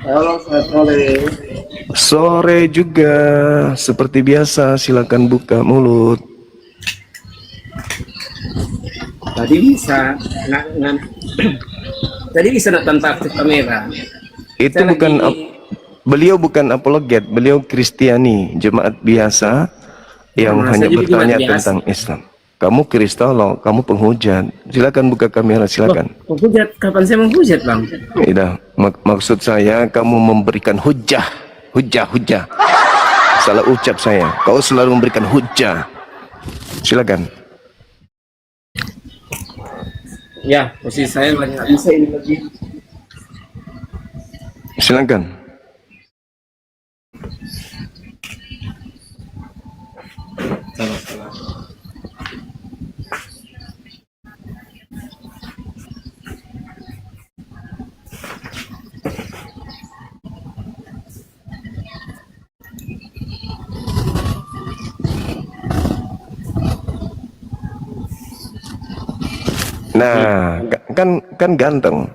Halo, selamat sore. Sore juga, seperti biasa, silakan buka mulut. Tadi bisa tadi bisa nonton tafsir kamera. Itu Saya lagi beliau bukan apologet, beliau Kristiani, jemaat biasa yang sama hanya saya juga cuma bertanya biasa. tentang Islam. Kamu Kristolog, kamu penghujat. Silakan buka kamera, Loh, silakan. menghujat kapan saya menghujat, Bang? Tidak, maksud saya kamu memberikan hujah, hujah. Salah ucap saya. Kau selalu memberikan hujah. Silakan. Ya, posisi saya lagi nggak bisa ini lagi. Silakan. Salah. Nah, kan ganteng.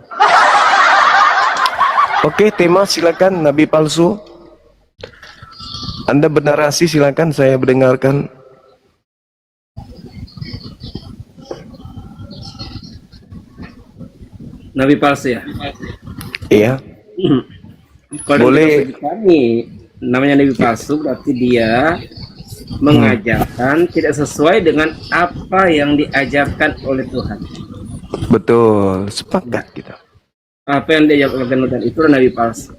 Oke, tema silakan, Nabi palsu. Anda bernarasi, silakan, saya mendengarkan. Nabi palsu ya? Iya. Kalau Boleh. kita kami namanya Nabi palsu berarti dia mengajarkan tidak sesuai dengan apa yang diajarkan oleh Tuhan. Betul, sepakat kita. Apa yang diajarkan oleh Tuhan itu Nabi palsu.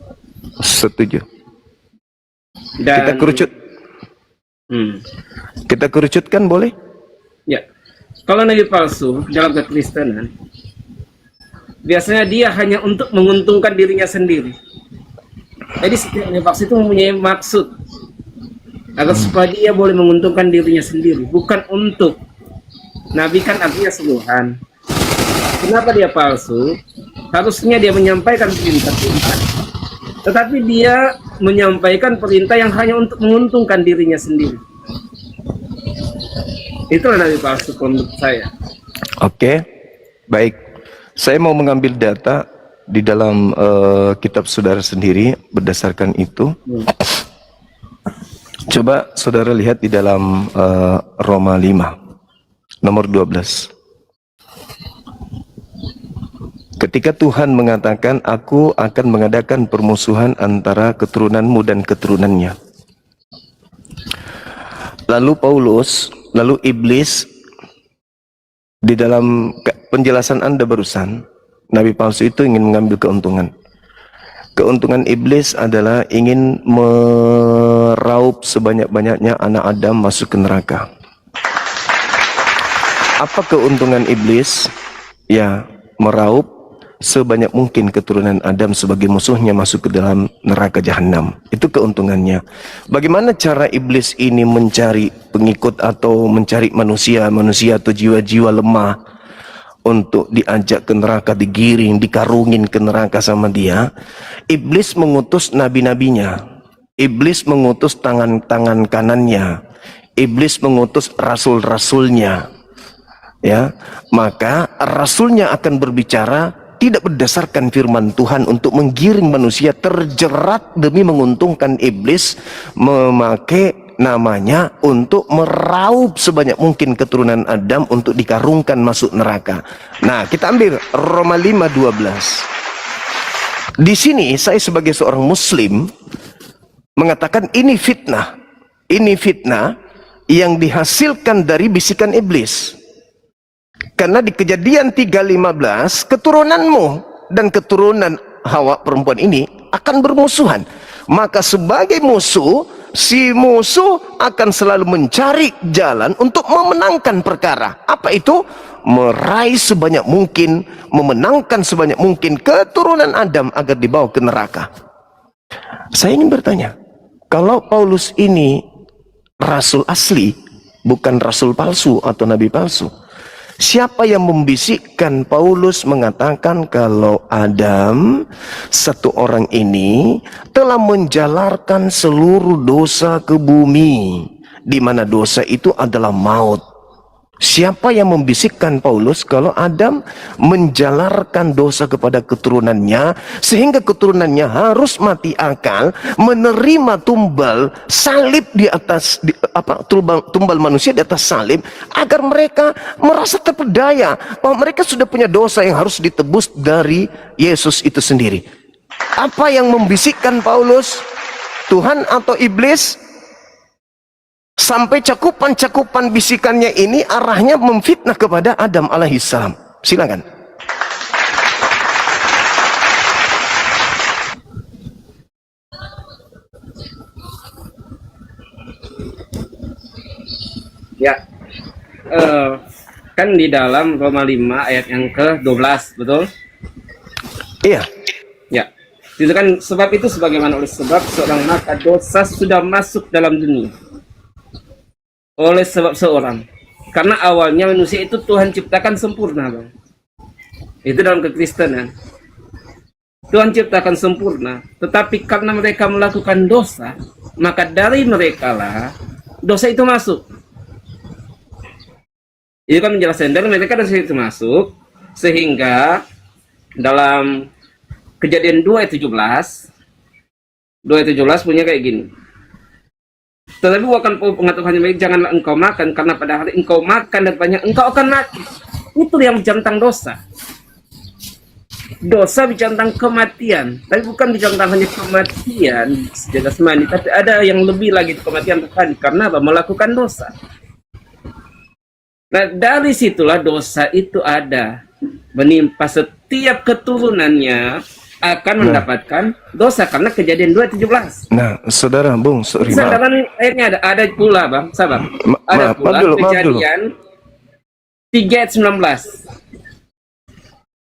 Setuju. Dan Kita kerucut. Kita kerucutkan boleh? ya, kalau nabi palsu dalam kekristenan, biasanya dia hanya untuk menguntungkan dirinya sendiri. Jadi setiap nabi palsu itu mempunyai maksud agar supaya dia boleh menguntungkan dirinya sendiri, bukan untuk. Nabi kan artinya sembuhan. Kenapa dia palsu? Harusnya dia menyampaikan perintah Tuhan, tetapi dia menyampaikan perintah yang hanya untuk menguntungkan dirinya sendiri. Itulah nabi palsu menurut saya. Oke, baik. Saya mau mengambil data di dalam kitab saudara sendiri berdasarkan itu. Coba saudara lihat di dalam Roma 5, nomor 12. Ketika Tuhan mengatakan, aku akan mengadakan permusuhan antara keturunanmu dan keturunannya. Lalu lalu iblis, di dalam penjelasan Anda barusan, nabi palsu itu ingin mengambil keuntungan. Keuntungan iblis adalah ingin meraup sebanyak-banyaknya anak Adam masuk ke neraka. Apa keuntungan iblis? Ya, meraup sebanyak mungkin keturunan Adam sebagai musuhnya masuk ke dalam neraka jahanam. Itu keuntungannya. Bagaimana cara iblis ini mencari pengikut atau mencari manusia atau jiwa-jiwa lemah untuk diajak ke neraka, digiring, dikarungin ke neraka sama dia? Iblis mengutus nabi-nabinya. Iblis mengutus tangan-tangan kanannya. Iblis mengutus rasul-rasulnya. Ya, maka rasulnya akan berbicara tidak berdasarkan firman Tuhan untuk menggiring manusia terjerat demi menguntungkan. Iblis memakai namanya untuk meraup sebanyak mungkin keturunan Adam untuk dikarungkan masuk neraka. Nah, kita ambil Roma 5:12. Di sini saya sebagai seorang muslim mengatakan ini fitnah. Ini fitnah yang dihasilkan dari bisikan iblis. Karena di Kejadian 3:15, keturunanmu dan keturunan Hawa perempuan ini akan bermusuhan. Maka sebagai musuh, si musuh akan selalu mencari jalan untuk memenangkan perkara. Apa itu? Meraih sebanyak mungkin, memenangkan sebanyak mungkin keturunan Adam agar dibawa ke neraka. Saya ingin bertanya, kalau Paulus ini rasul asli, bukan rasul palsu atau nabi palsu, siapa yang membisikkan Paulus mengatakan kalau Adam, satu orang ini, telah menjalarkan seluruh dosa ke bumi, di mana dosa itu adalah maut? Siapa yang membisikkan Paulus kalau Adam menjalarkan dosa kepada keturunannya sehingga keturunannya harus mati akal menerima tumbal salib di atas tumbal manusia di atas salib agar mereka merasa terpedaya bahwa mereka sudah punya dosa yang harus ditebus dari Yesus itu sendiri. Apa yang membisikkan Paulus? Tuhan atau iblis? Sampai cakupan-cakupan bisikannya ini arahnya memfitnah kepada Adam alaihissalam. Silakan. Ya, kan di dalam Roma 5 ayat yang ke-12, betul? Iya. Ya, itu kan sebab itu sebagaimana oleh sebab seorang maka dosa sudah masuk dalam dunia. Oleh sebab seorang, karena awalnya manusia itu Tuhan ciptakan sempurna, Bang. Itu dalam kekristenan. Tuhan ciptakan sempurna, tetapi karena mereka melakukan dosa, maka dari mereka lah dosa itu masuk. Itu kan menjelaskan dari mereka dosa itu masuk, sehingga dalam Kejadian 2 ayat 17 punya kayak gini. Tetapi bukan pengetahuan yang baik, janganlah engkau makan, karena pada hari engkau makan dan banyak engkau akan mati. Itu yang bicara tentang dosa. Dosa bicara tentang kematian, tapi bukan bicara tentang hanya kematian secara jasmani, tapi ada yang lebih lagi, kematian rohani. Karena apa? Melakukan dosa. Nah, dari situlah dosa itu ada, menimpa setiap keturunannya akan mendapatkan dosa karena Kejadian 2:17. Nah, saudara Bung, sorry, Saudara, ayatnya ada pula, Bang, sabar. Ada pula Kejadian 3 ayat 19.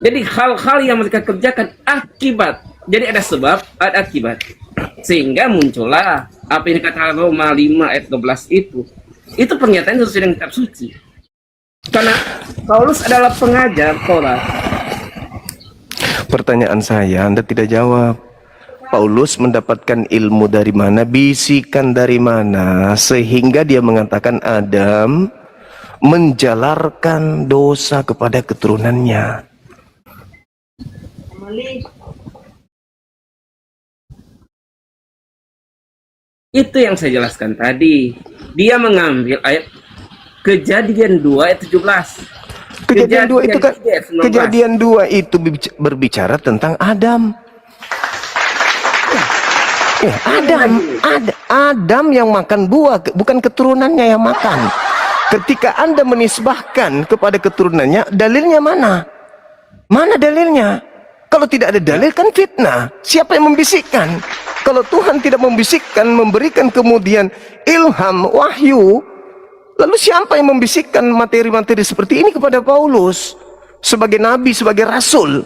Jadi hal-hal yang mereka kerjakan akibat. Jadi ada sebab, ada akibat. Sehingga muncullah apa yang dikatakan Roma 5 ayat 12 itu. Itu pernyataan sesuai dengan kitab suci. Karena Paulus adalah pengajar Taurat. Pertanyaan saya, Anda tidak jawab. Paulus mendapatkan ilmu dari mana, bisikan dari mana, sehingga dia mengatakan Adam menjalarkan dosa kepada keturunannya. Itu yang saya jelaskan tadi. Dia mengambil ayat Kejadian 2 ayat 17. Kejadian 2 itu kan, Kejadian 2 itu berbicara tentang Adam. Adam yang makan buah, bukan keturunannya yang makan. Ketika Anda menisbahkan kepada keturunannya, dalilnya mana? Mana dalilnya? Kalau tidak ada dalil kan fitnah. Siapa yang membisikkan? Kalau Tuhan tidak membisikkan, memberikan kemudian ilham, wahyu, lalu siapa yang membisikkan materi-materi seperti ini kepada Paulus sebagai nabi, sebagai rasul?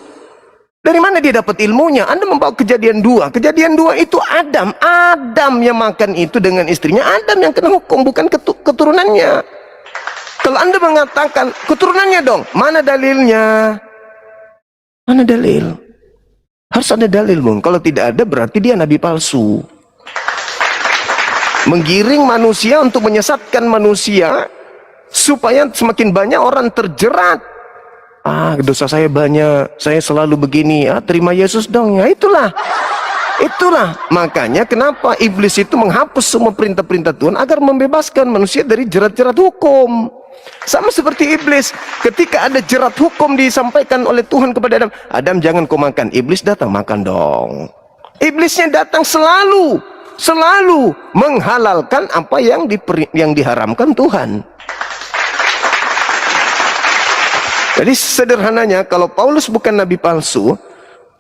Dari mana dia dapat ilmunya? Anda membawa Kejadian 2. Kejadian 2 itu Adam yang makan itu dengan istrinya. Adam yang kena hukum, bukan keturunannya. Kalau Anda mengatakan keturunannya dong, mana dalilnya? Mana dalil? Harus ada dalil, Bung. Kalau tidak ada berarti dia nabi palsu. Menggiring manusia untuk menyesatkan manusia supaya semakin banyak orang terjerat. Dosa saya banyak, saya selalu begini. Terima Yesus dong. Ya itulah. Makanya kenapa iblis itu menghapus semua perintah-perintah Tuhan agar membebaskan manusia dari jerat-jerat hukum. Sama seperti iblis, ketika ada jerat hukum disampaikan oleh Tuhan kepada Adam, Adam jangan kau makan. Iblis datang, makan dong. Iblisnya datang selalu menghalalkan apa yang diharamkan Tuhan. Jadi sederhananya, kalau Paulus bukan nabi palsu,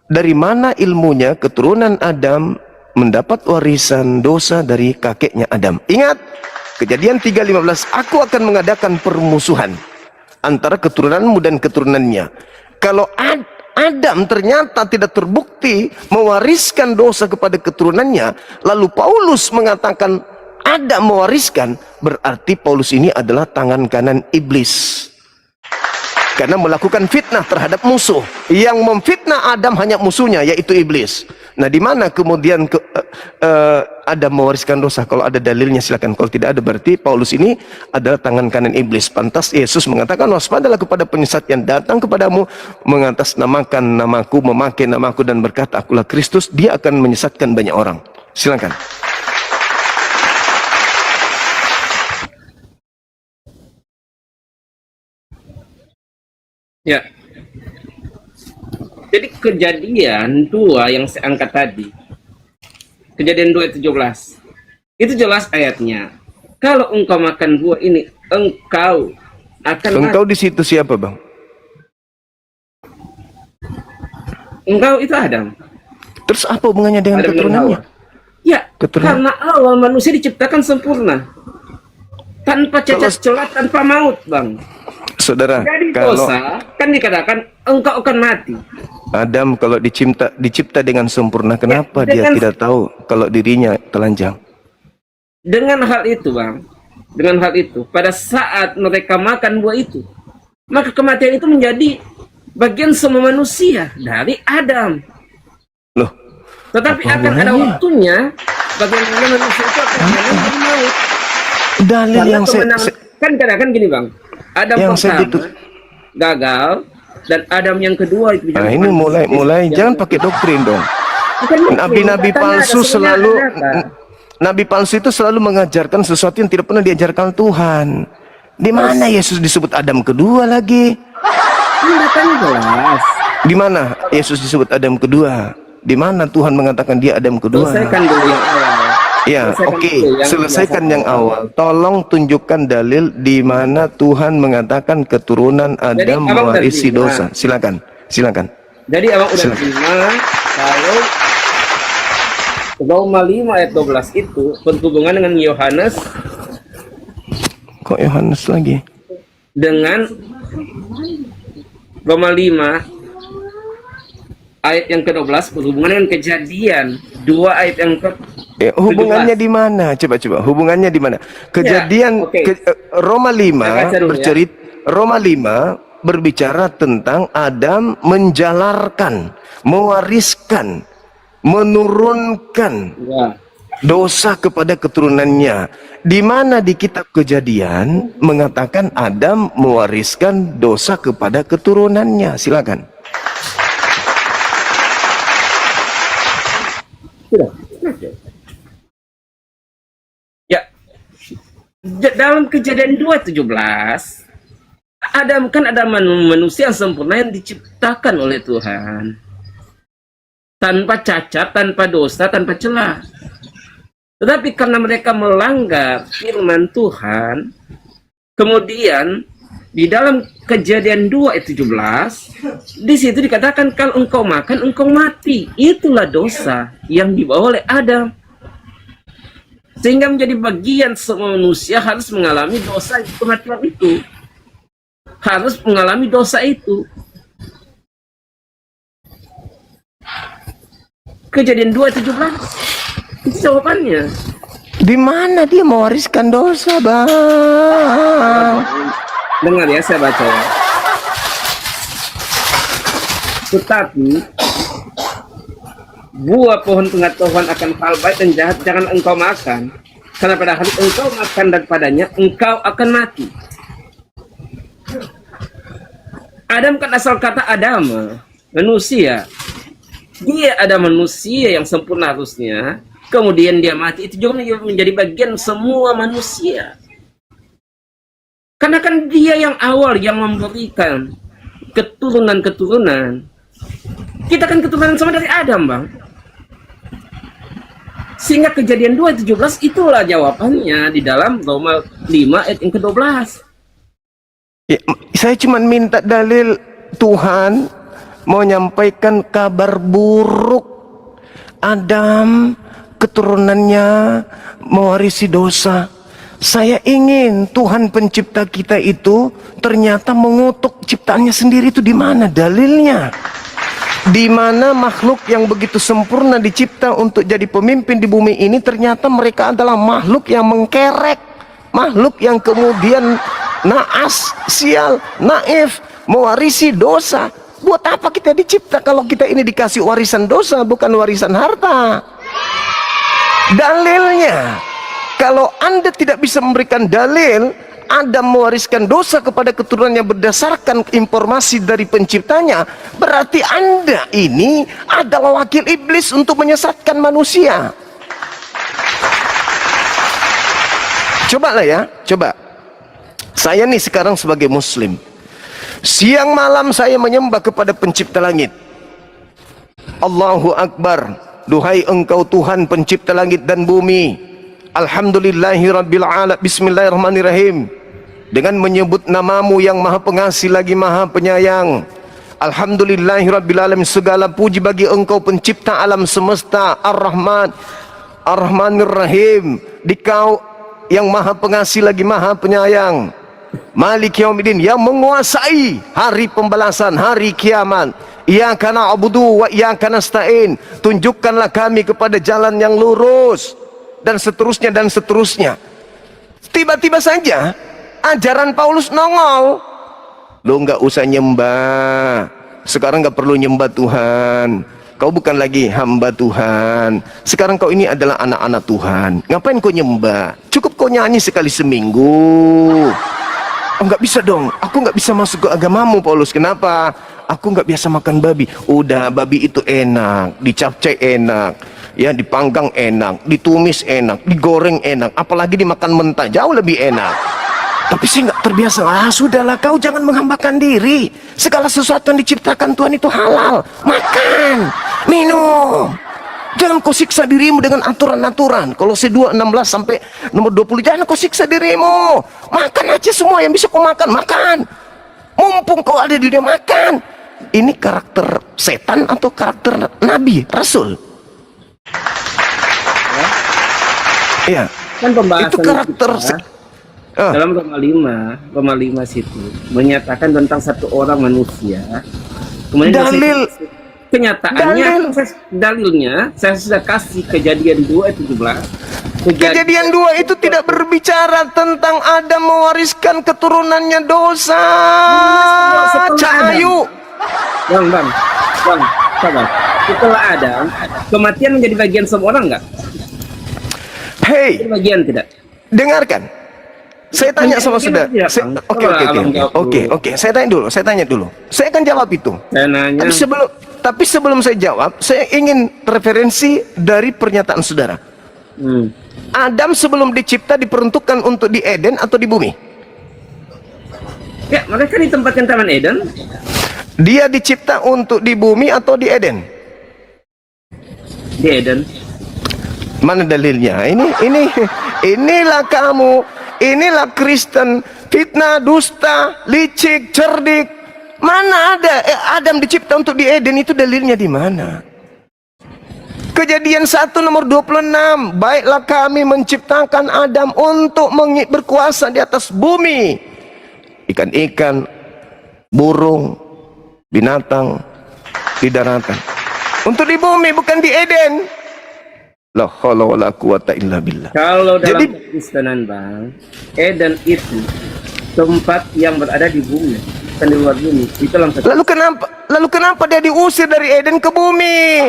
dari mana ilmunya keturunan Adam mendapat warisan dosa dari kakeknya Adam? Ingat Kejadian 3:15, aku akan mengadakan permusuhan antara keturunanmu dan keturunannya. Kalau Adam ternyata tidak terbukti mewariskan dosa kepada keturunannya, lalu Paulus mengatakan Adam mewariskan, berarti Paulus ini adalah tangan kanan iblis. karena melakukan fitnah terhadap musuh. Yang memfitnah Adam hanya musuhnya, yaitu iblis. Nah, di mana kemudian Adam mewariskan dosa? Kalau ada dalilnya silakan. Kalau tidak ada, berarti Paulus ini adalah tangan kanan iblis. Pantas Yesus mengatakan, waspadalah kepada penyesat yang datang kepadamu, mengatasnamakan namaku, memakai namaku dan berkata, akulah Kristus. Dia akan menyesatkan banyak orang. Silakan. Ya. Jadi kejadian 2 yang saya angkat tadi, kejadian 2 ayat 17, itu jelas ayatnya. Kalau engkau makan buah ini, engkau akan Engkau di situ siapa, Bang? Engkau itu Adam. Terus apa hubungannya dengan Adam dan keturunannya? Hawa. Ya, Keturunan. karena awal manusia diciptakan sempurna, tanpa cacat celah, tanpa maut, Bang. Saudara, Jadi kalau dosa kan dikatakan engkau akan mati. Adam kalau dicipta dengan sempurna, kenapa dia dengan- tidak tahu kalau dirinya telanjang? Dengan hal itu, Bang, dengan hal itu, pada saat mereka makan buah itu, maka kematian itu menjadi bagian semua manusia dari Adam. Loh, Tetapi apa akan ada hubungannya? waktunya bagaimana manusia itu akan mengalami maut. dalil Karena yang kemenangan, kan kadang-kadang gini, Bang, Adam yang saya pertama gagal dan Adam yang kedua itu nah ini mulai jangan pakai doktrin dong. Nabi-nabi palsu selalu nabi palsu itu selalu mengajarkan sesuatu yang tidak pernah diajarkan Tuhan. Di mana Yesus disebut Adam kedua lagi? kan jelas. Di mana Yesus disebut Adam kedua? Di mana Tuhan mengatakan dia Adam kedua? Selesaikan dulu yang awal. Ya, Selesaikan oke. dulu yang Selesaikan biasa. yang awal. Tolong tunjukkan dalil di mana Tuhan mengatakan keturunan Adam abang udah mewarisi terima. dosa. Silakan, silakan. Jadi abang udah Silakan. terima kalau Roma 5 ayat 12 itu berhubungan dengan Yohanes Kok Yohanes lagi? dengan Roma 5 ayat yang ke-12 berhubungan dengan kejadian 2 ayat yang ke Hubungannya di mana? Coba. Hubungannya di mana? Kejadian oke. Roma 5 Saya baca dulu ya. bercerita Roma 5 berbicara tentang Adam menjalarkan, mewariskan, menurunkan ya. dosa kepada keturunannya. Di mana di kitab Kejadian mengatakan Adam mewariskan dosa kepada keturunannya. Silakan. Sudah. Ya. Dalam kejadian 2:17 Adam kan ada manusia yang sempurna yang diciptakan oleh Tuhan. Tanpa cacat, tanpa dosa, tanpa celah. Tetapi karena mereka melanggar firman Tuhan, kemudian di dalam kejadian 2 ayat 17, di situ dikatakan kalau engkau makan, engkau mati. Itulah dosa yang dibawa oleh Adam. Sehingga menjadi bagian semua manusia harus mengalami dosa kematian itu. Harus mengalami dosa itu. Kejadian 2:17 itu jawabannya. Di mana dia mewariskan dosa, Bang? Dengar ya, saya baca ya. Tetapi buah pohon pengetahuan akan hal baik dan jahat jangan engkau makan, karena pada hari engkau makan daripadanya engkau akan mati. Adam kan asal kata Adam, manusia. Dia ada manusia yang sempurna harusnya, kemudian dia mati. Itu juga menjadi bagian semua manusia. Karena kan dia yang awal yang memberikan keturunan-keturunan. Kita kan keturunan sama dari Adam, Bang. Sehingga kejadian 2:17 itulah jawabannya di dalam Roma 5 ayat yang ke-12. Ya, saya cuma minta dalil Tuhan mau menyampaikan kabar buruk. Adam keturunannya mewarisi dosa. Saya ingin Tuhan pencipta kita itu ternyata mengutuk ciptaannya sendiri. Itu di mana dalilnya? Di mana makhluk yang begitu sempurna dicipta untuk jadi pemimpin di bumi ini ternyata mereka adalah makhluk yang mengkerek, makhluk yang kemudian naas, sial, naif, mewarisi dosa. Buat apa kita dicipta kalau kita ini dikasih warisan dosa, bukan warisan harta? Dalilnya, kalau Anda tidak bisa memberikan dalil Adam mewariskan dosa kepada keturunannya berdasarkan informasi dari penciptanya, berarti Anda ini adalah wakil iblis untuk menyesatkan manusia. Cobalah ya, coba. Saya nih sekarang sebagai muslim, siang malam saya menyembah kepada pencipta langit. Allahu Akbar. Duhai engkau Tuhan pencipta langit dan bumi. Alhamdulillahi Rabbil Alamin. Bismillahirrahmanirrahim. Dengan menyebut namamu yang maha pengasih lagi maha penyayang. Alhamdulillahi Rabbil Alamin. Segala puji bagi engkau pencipta alam semesta. Ar-Rahman, Ar-Rahmanir-Rahim. Dikau yang maha pengasih lagi maha penyayang. Malik Yaumiddin, yang menguasai hari pembalasan, hari kiamat. Iyyaka na'budu wa iyyaka nasta'in. Tunjukkanlah kami kepada jalan yang lurus, dan seterusnya dan seterusnya. Tiba-tiba saja ajaran Paulus nongol. Lo nggak usah nyembah. Sekarang nggak perlu nyembah Tuhan. Kau bukan lagi hamba Tuhan. Sekarang kau ini adalah anak-anak Tuhan. Ngapain kau nyembah? Cukup kau nyanyi sekali seminggu. Oh, nggak bisa dong. Aku nggak bisa masuk ke agamamu, Paulus. Kenapa? Aku nggak biasa makan babi. Udah, babi itu enak, dicapcay enak, ya dipanggang enak, ditumis enak, digoreng enak, apalagi dimakan mentah jauh lebih enak. Tapi saya nggak terbiasa. Ah, sudahlah, kau jangan menghambakan diri. Segala sesuatu yang diciptakan Tuhan itu halal. Makan, minum. Jangan kau siksa dirimu dengan aturan-aturan. Kolose 2:16 sampai nomor 20. Jangan kau siksa dirimu. Makan aja semua yang bisa kau makan. Makan. Mumpung kau ada di dunia, makan. Ini karakter setan atau karakter nabi, rasul? Iya. Kan pembahasan Itu karakter dalam Roma 5 situ menyatakan tentang satu orang manusia. Kemudian kenyataannya, dalilnya saya sudah kasih Kejadian 2:17. Kejadian 2 itu tidak berbicara tentang Adam mewariskan keturunannya dosa. Cahayu. Bang, sabar. Setelah Adam, kematian menjadi bagian semua orang nggak? Hei, Bagian tidak? dengarkan. Saya tanya sama saudara. Oke. Saya tanya dulu. Saya akan jawab itu. Saya nanya. Tapi sebelum saya jawab, saya ingin referensi dari pernyataan saudara. Adam sebelum dicipta diperuntukkan untuk di Eden atau di bumi? Ya, mereka ditempatkan Taman Eden. Dia dicipta untuk di bumi atau di Eden? Di Eden. Mana dalilnya? Inilah kamu. Inilah Kristen, fitnah, dusta, licik, cerdik. Mana ada Adam dicipta untuk di Eden? Itu dalilnya di mana? Kejadian 1 nomor 26. Baiklah kami menciptakan Adam untuk berkuasa di atas bumi. Ikan-ikan, burung, binatang di daratan. Untuk di bumi, bukan di Eden. La haula wala quwata illa billah. Kalau dalam kekristenan, Bang, Eden itu tempat yang berada di bumi, bukan di luar bumi. Itu Lalu kenapa dia diusir dari Eden ke bumi?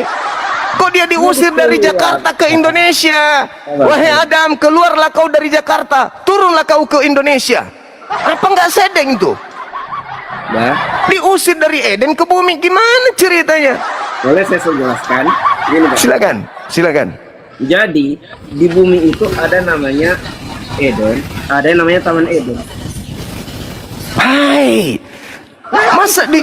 Kok dia diusir dari Jakarta ke Indonesia? Wahai Adam, keluarlah kau dari Jakarta, turunlah kau ke Indonesia. Apa nggak sedeng itu? Nah, Diusir dari Eden ke bumi, gimana ceritanya? boleh saya jelaskan? Ini, Bang. Silakan. Jadi di bumi itu ada namanya Eden, ada yang namanya Taman Eden. Hai, masa di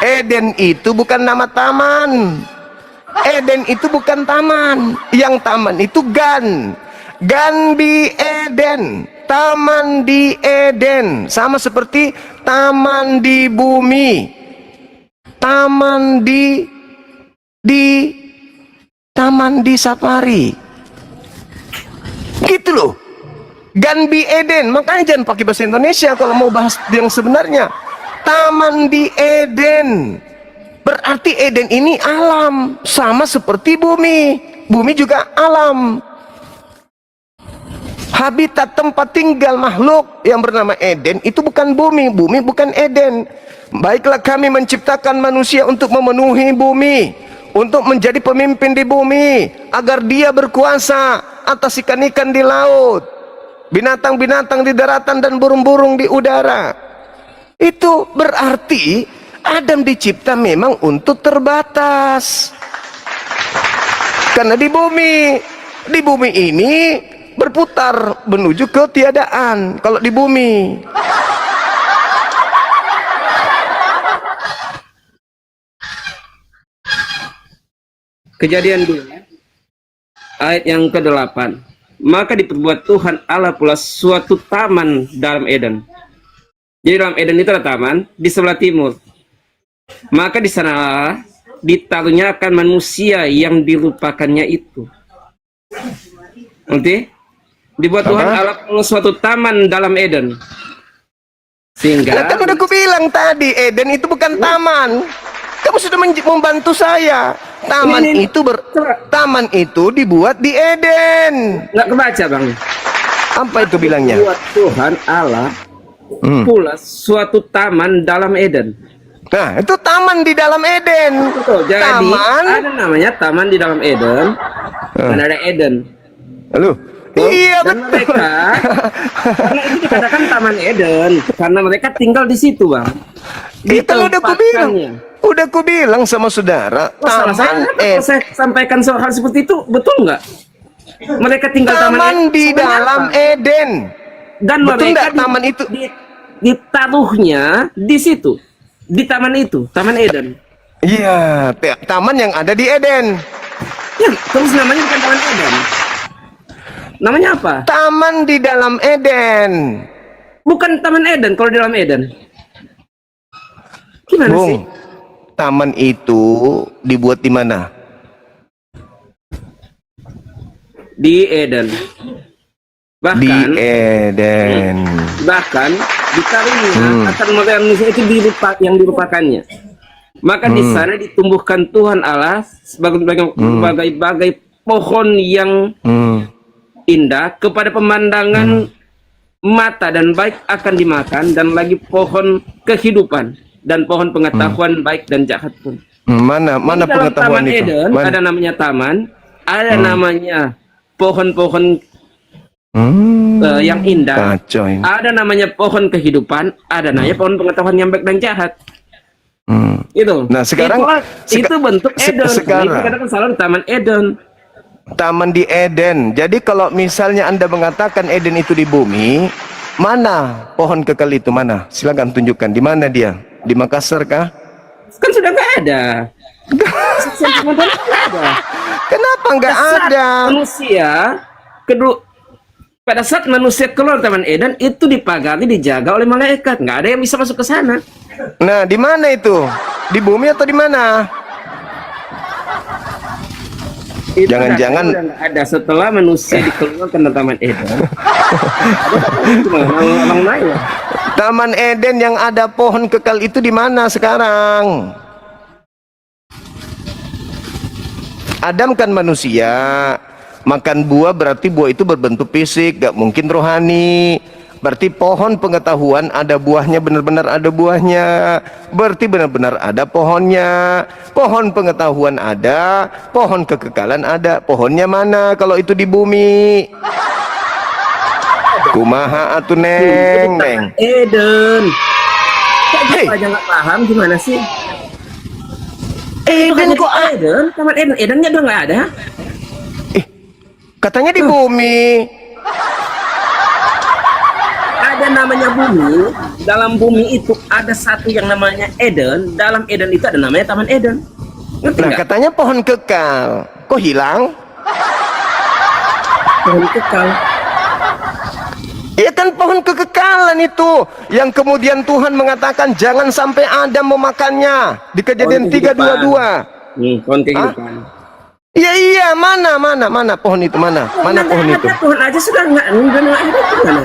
Eden itu bukan nama taman. Eden itu bukan taman. Yang taman itu Gan di Eden. Taman di Eden. Sama seperti taman di bumi. Taman Taman di safari. Gitu loh. Ganbi Eden. Makanya jangan pakai bahasa Indonesia kalau mau bahas yang sebenarnya. Taman di Eden. Berarti Eden ini alam. Sama seperti bumi. Bumi juga alam. Habitat tempat tinggal makhluk yang bernama Eden itu bukan bumi, bumi bukan Eden. Baiklah kami menciptakan manusia untuk memenuhi bumi, untuk menjadi pemimpin di bumi, agar dia berkuasa atas ikan-ikan di laut, binatang-binatang di daratan dan burung-burung di udara. Itu berarti Adam dicipta memang untuk terbatas. Karena di bumi ini berputar menuju ketiadaan kalau di bumi. Kejadian 2 ayat yang ke-8. Maka diperbuat Tuhan Allah pula suatu taman dalam Eden. Jadi dalam Eden itu ada taman di sebelah timur. Maka di sana ditaruhnya akan manusia yang dilupakannya itu. Nanti dibuat Tuhan Allah pula suatu taman dalam Eden. Sehingga Kan udah aku bilang tadi, Eden itu bukan taman. Kamu sudah membantu saya. Taman itu dibuat di Eden. Nggak kebaca, Bang. Apa itu bilangnya? Buat Tuhan Allah pula suatu taman dalam Eden. Nah, itu taman di dalam Eden. Betul. Jadi Taman. ada namanya taman di dalam Eden. Dan ada Eden. Halo. Iya, Dan betul. mereka, karena itu dikatakan taman Eden karena mereka tinggal di situ, Bang. Di Itu udah aku bilang. tempatkannya. Udah aku bilang sama saudara, Salah saya kalau saya sampaikan hal seperti itu betul nggak? Mereka tinggal taman di Sebenarnya dalam apa? Eden. Dan Betul mereka nggak taman itu? ditaruhnya di situ, di taman itu, taman Eden. Iya, taman yang ada di Eden. Ya, terus namanya bukan taman Eden. Namanya apa? Taman di dalam Eden. Bukan taman Eden kalau di dalam Eden. Gimana Bung, sih? taman itu dibuat di mana? Di Eden. Di Bahkan Eden. bahkan ditaruhnya akan manusia itu yang dilupakannya. Maka di sana ditumbuhkan Tuhan Allah berbagai pohon yang indah kepada pemandangan mata dan baik akan dimakan, dan lagi pohon kehidupan dan pohon pengetahuan baik dan jahat pun. Mana Di dalam pengetahuan taman itu? Eden Mana? ada namanya taman, ada namanya pohon-pohon yang indah, Kacau ini. ada namanya pohon kehidupan, ada namanya pohon pengetahuan yang baik dan jahat. Itu. Nah, sekarang itu bentuk Eden. sekarang Ini katakan salah di taman Eden. taman di Eden. Jadi kalau misalnya Anda mengatakan Eden itu di bumi, mana pohon kekal itu mana? Silakan tunjukkan di mana dia? Di Makassar kah? Kan sudah nggak ada. Nggak ada. Kenapa nggak Pada saat ada? Manusia pada saat manusia keluar taman Eden itu dipagari, dijaga oleh malaikat. Nggak ada yang bisa masuk ke sana. Nah, di mana itu? Di bumi atau di mana? Itu Jangan-jangan udah nggak ada setelah manusia dikeluarkan dari taman Eden. Orang lain. Taman Eden yang ada pohon kekal itu di mana sekarang? Adam kan manusia, makan buah berarti buah itu berbentuk fisik, gak mungkin rohani. Berarti pohon pengetahuan ada buahnya, benar-benar ada buahnya. Berarti benar-benar ada pohonnya. Pohon pengetahuan ada, pohon kekekalan ada. Pohonnya mana kalau itu di bumi? Kumaha atuh neng, neng. Eden. Kok Hey. gitu aja nggak paham gimana sih? Eden kok Eden? Taman Eden, Edennya udah nggak ada. katanya di bumi. Ada namanya bumi. Dalam bumi itu ada satu yang namanya Eden. Dalam Eden itu ada namanya Taman Eden. Ngerti Nah, nggak? katanya pohon kekal. Kok hilang? Pohon kekal. Iya kan pohon kekekalan itu yang kemudian Tuhan mengatakan jangan sampai Adam memakannya di Kejadian Pohon 3:22. Pohon kehidupan. Iya, mana pohon itu mana Nggak pohon ada, itu? Pohon aja sudah nggak ada gimana?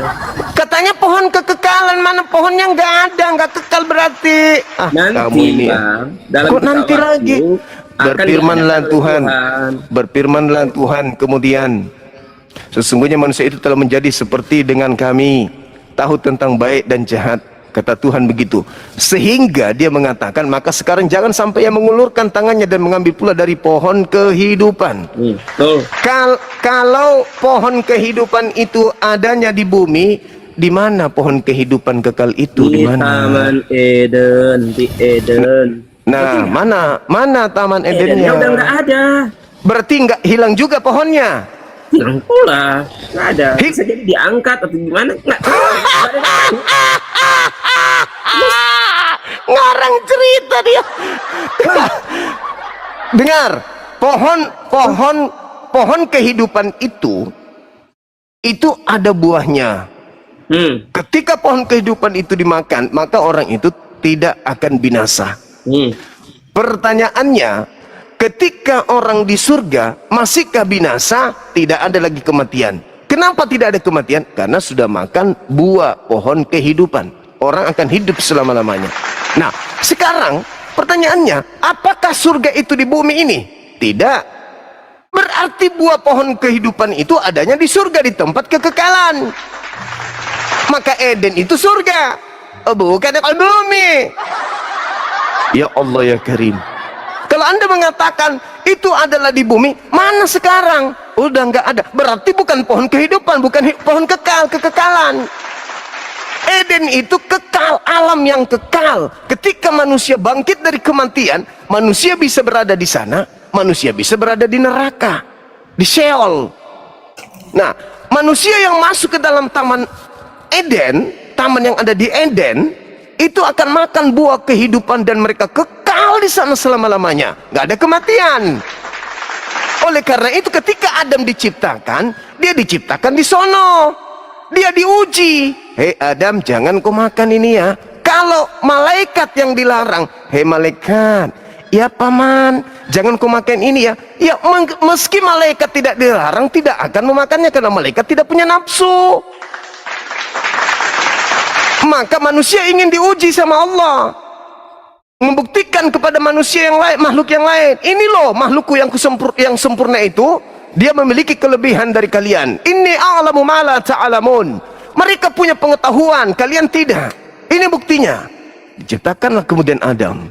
Katanya pohon kekekalan, mana pohonnya nggak ada, nggak kekal berarti. Kamu Nanti ini Bang, dalam kok kitab nanti Wahyu lagi? akan Berfirmanlah diadakan oleh Tuhan, berfirmanlah Tuhan kemudian Sesungguhnya manusia itu telah menjadi seperti dengan kami, tahu tentang baik dan jahat, kata Tuhan begitu. Sehingga dia mengatakan, maka sekarang jangan sampai ia mengulurkan tangannya dan mengambil pula dari pohon kehidupan. Betul. Kalau pohon kehidupan itu adanya di bumi, di mana pohon kehidupan kekal itu? Di mana? Taman Eden, di Eden. Nah, mana Taman Edennya? Edennya udah nggak ada. Berarti nggak hilang juga pohonnya. Hilang pula, nggak ada. Bisa jadi diangkat atau gimana? Nggak tahu. Ngarang cerita dia. Dengar, pohon kehidupan itu ada buahnya. Ketika pohon kehidupan itu dimakan, maka orang itu tidak akan binasa. Pertanyaannya, ketika orang di surga masihkah binasa? Tidak ada lagi kematian. Kenapa tidak ada kematian? Karena sudah makan buah pohon kehidupan. Orang akan hidup selama-lamanya. Nah, sekarang pertanyaannya, apakah surga itu di bumi ini? Tidak. Berarti buah pohon kehidupan itu adanya di surga, di tempat kekekalan. Maka Eden itu surga, bukan di bumi. Ya Allah ya Karim. Kalau Anda mengatakan itu adalah di bumi, mana sekarang? Udah nggak ada. Berarti bukan pohon kehidupan, bukan pohon kekekalan. Eden itu kekal, alam yang kekal. Ketika manusia bangkit dari kematian, manusia bisa berada di sana, manusia bisa berada di neraka, di Sheol. Nah, manusia yang masuk ke dalam taman Eden, taman yang ada di Eden, itu akan makan buah kehidupan dan mereka kekal di sana selama-lamanya. Nggak ada kematian. Oleh karena itu ketika Adam diciptakan, dia diciptakan di sono. Dia diuji. Hei Adam, jangan kau makan ini ya. Kalau malaikat yang dilarang, hei malaikat, ya paman, jangan kau makan ini ya. Ya meski malaikat tidak dilarang, tidak akan memakannya karena malaikat tidak punya nafsu. Maka manusia ingin diuji sama Allah, membuktikan kepada manusia yang lain, makhluk yang lain, ini loh makhlukku yang sempurna itu, dia memiliki kelebihan dari kalian. Inni a'lamu ma la ta'lamun. Mereka punya pengetahuan, kalian tidak. Ini buktinya. Diciptakanlah kemudian Adam.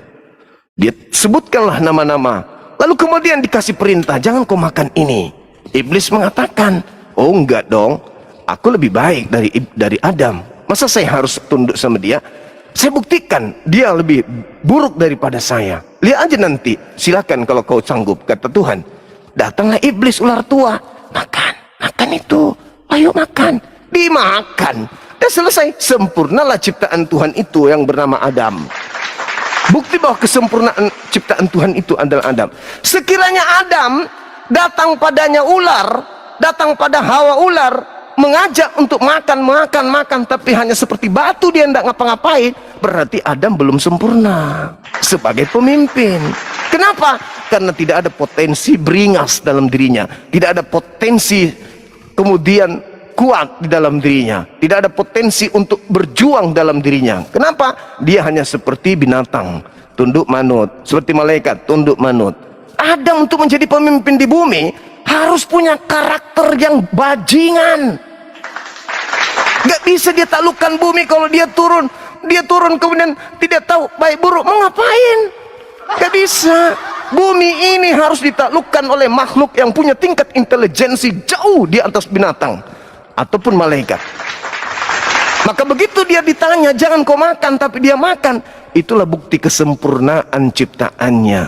Dia sebutkanlah nama-nama. Lalu kemudian dikasih perintah, jangan kau makan ini. Iblis mengatakan, oh enggak dong, aku lebih baik dari Adam. Masa saya harus tunduk sama dia? Saya buktikan dia lebih buruk daripada saya. Lihat aja nanti, silakan kalau kau sanggup, kata Tuhan. Datanglah iblis ular tua, makan itu, ayo makan, dimakan, dan selesai. Sempurnalah ciptaan Tuhan itu yang bernama Adam. Bukti bahwa kesempurnaan ciptaan Tuhan itu adalah Adam. Sekiranya Adam datang padanya ular, datang pada Hawa ular, mengajak untuk makan, tapi hanya seperti batu, dia tidak ngapa-ngapain, berarti Adam belum sempurna sebagai pemimpin. Kenapa? Karena tidak ada potensi beringas dalam dirinya, tidak ada potensi kemudian kuat di dalam dirinya, tidak ada potensi untuk berjuang dalam dirinya. Kenapa? Dia hanya seperti binatang, tunduk manut, seperti malaikat, tunduk manut. Adam untuk menjadi pemimpin di bumi harus punya karakter yang bajingan. Gak bisa dia taklukkan bumi kalau dia turun kemudian tidak tahu baik buruk, mau ngapain? Gak bisa. Bumi ini harus ditaklukkan oleh makhluk yang punya tingkat intelijensi jauh di atas binatang ataupun malaikat. Maka begitu dia ditanya jangan kau makan, tapi dia makan, itulah bukti kesempurnaan ciptaannya.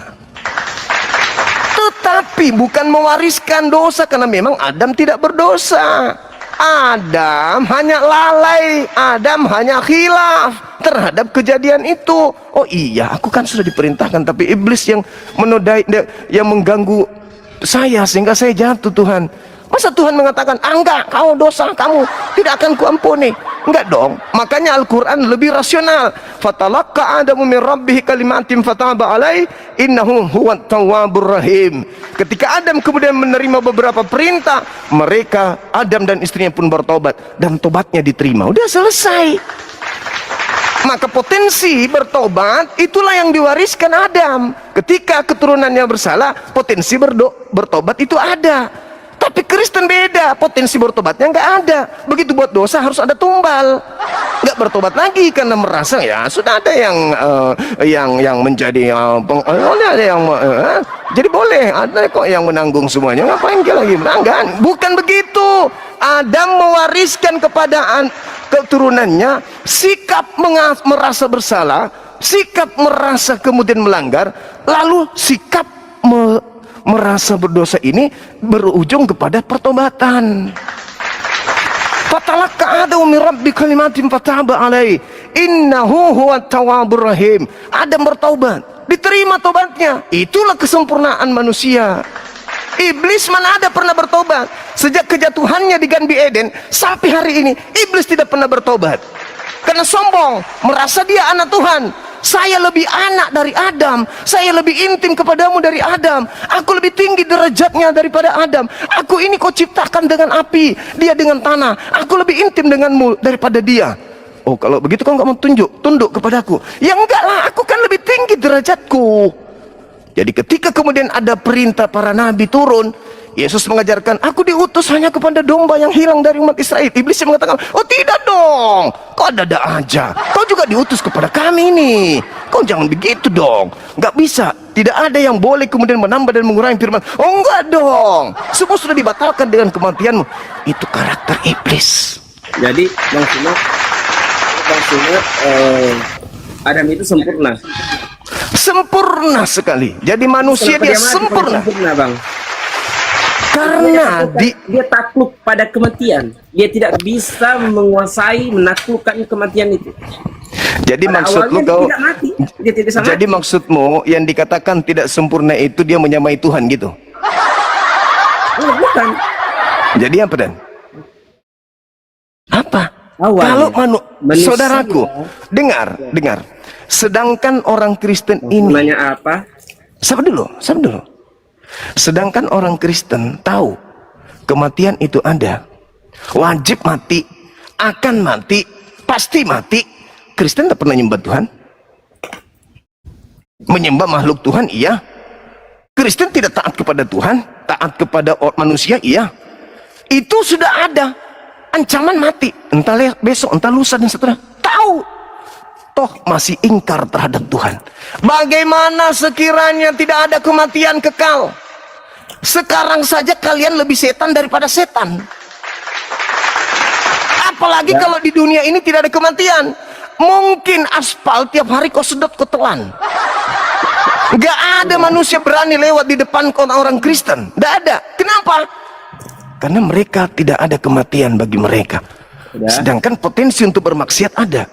Tetapi bukan mewariskan dosa, karena memang Adam tidak berdosa. Adam hanya lalai, Adam hanya khilaf terhadap kejadian itu. Oh iya, aku kan sudah diperintahkan, tapi iblis yang menodai, yang mengganggu saya sehingga saya jatuh. Tuhan, masa Tuhan mengatakan, enggak, kau dosa kamu tidak akan kuampuni? Enggak dong. Makanya Al-Quran lebih rasional. Fatalaqqa Adamu min rabbih kalimatin fataba alaih innahu huwat tawwabur rahim. Ketika Adam kemudian menerima beberapa perintah, mereka, Adam dan istrinya pun bertobat, dan tobatnya diterima. Udah selesai. Maka potensi bertobat itulah yang diwariskan Adam. Ketika keturunannya bersalah, potensi bertobat itu ada. Tapi Kristen beda, potensi bertobatnya nggak ada. Begitu buat dosa harus ada tumbal. Nggak bertobat lagi karena merasa ya sudah ada yang menjadi ada yang jadi boleh, ada kok yang menanggung semuanya. Ngapain dia lagi menanggan? Bukan begitu. Adam mewariskan kepada keturunannya sikap merasa bersalah, sikap merasa kemudian melanggar, lalu sikap merasa berdosa ini berujung kepada pertobatan. Fatalaqqa Adamu min rabbi kalimatin fataba alaihi innahu huwat tawwabur rahim. Adam bertaubat, diterima tobatnya. Itulah kesempurnaan manusia. Iblis mana ada pernah bertobat. Sejak kejatuhannya di Gan Eden sampai hari ini iblis tidak pernah bertobat. Karena sombong, merasa dia anak Tuhan. Saya lebih anak dari Adam, saya lebih intim kepadamu dari Adam, aku lebih tinggi derajatnya daripada Adam. Aku ini kau ciptakan dengan api, dia dengan tanah. Aku lebih intim denganmu daripada dia. Oh, kalau begitu kau nggak mau tunduk kepadaku? Ya enggak lah, aku kan lebih tinggi derajatku. Jadi ketika kemudian ada perintah para nabi turun, Yesus mengajarkan, aku diutus hanya kepada domba yang hilang dari umat Israel. Iblis yang mengatakan, oh tidak dong, kau ada aja, kau juga diutus kepada kami nih, kau jangan begitu dong. Nggak bisa, tidak ada yang boleh kemudian menambah dan mengurangi firman. Oh enggak dong, semua sudah dibatalkan dengan kematianmu. Itu karakter iblis. Jadi Bang Sunat, Adam itu sempurna. Sempurna sekali. Jadi manusia dia sempurna. Bang. Karena dia takluk pada kematian. Dia tidak bisa menguasai, menaklukkan kematian itu. Jadi pada maksud lu kau tidak mati. Dia tidak bisa jadi mati. maksudmu yang dikatakan tidak sempurna itu dia menyamai Tuhan gitu. Oh, bukan. Jadi apa dan? Apa? Awalnya, Kalau manusia, saudaraku, dengar. Sedangkan orang Kristen ini, nanya apa? sabar dulu. Sedangkan orang Kristen tahu kematian itu ada, wajib mati, akan mati, pasti mati. Kristen tak pernah menyembah Tuhan, menyembah makhluk Tuhan, iya. Kristen tidak taat kepada Tuhan, taat kepada manusia, iya. Itu sudah ada ancaman mati, entah besok, entah lusa dan seterusnya. Tahu, toh masih ingkar terhadap Tuhan. Bagaimana sekiranya tidak ada kematian kekal? Sekarang saja kalian lebih setan daripada setan. Apalagi kalau di dunia ini tidak ada kematian. Mungkin aspal tiap hari kau sedot, kau telan. Gak ada manusia berani lewat di depan orang Kristen. Gak ada. Kenapa? Karena mereka tidak ada kematian bagi mereka. Sedangkan potensi untuk bermaksiat ada.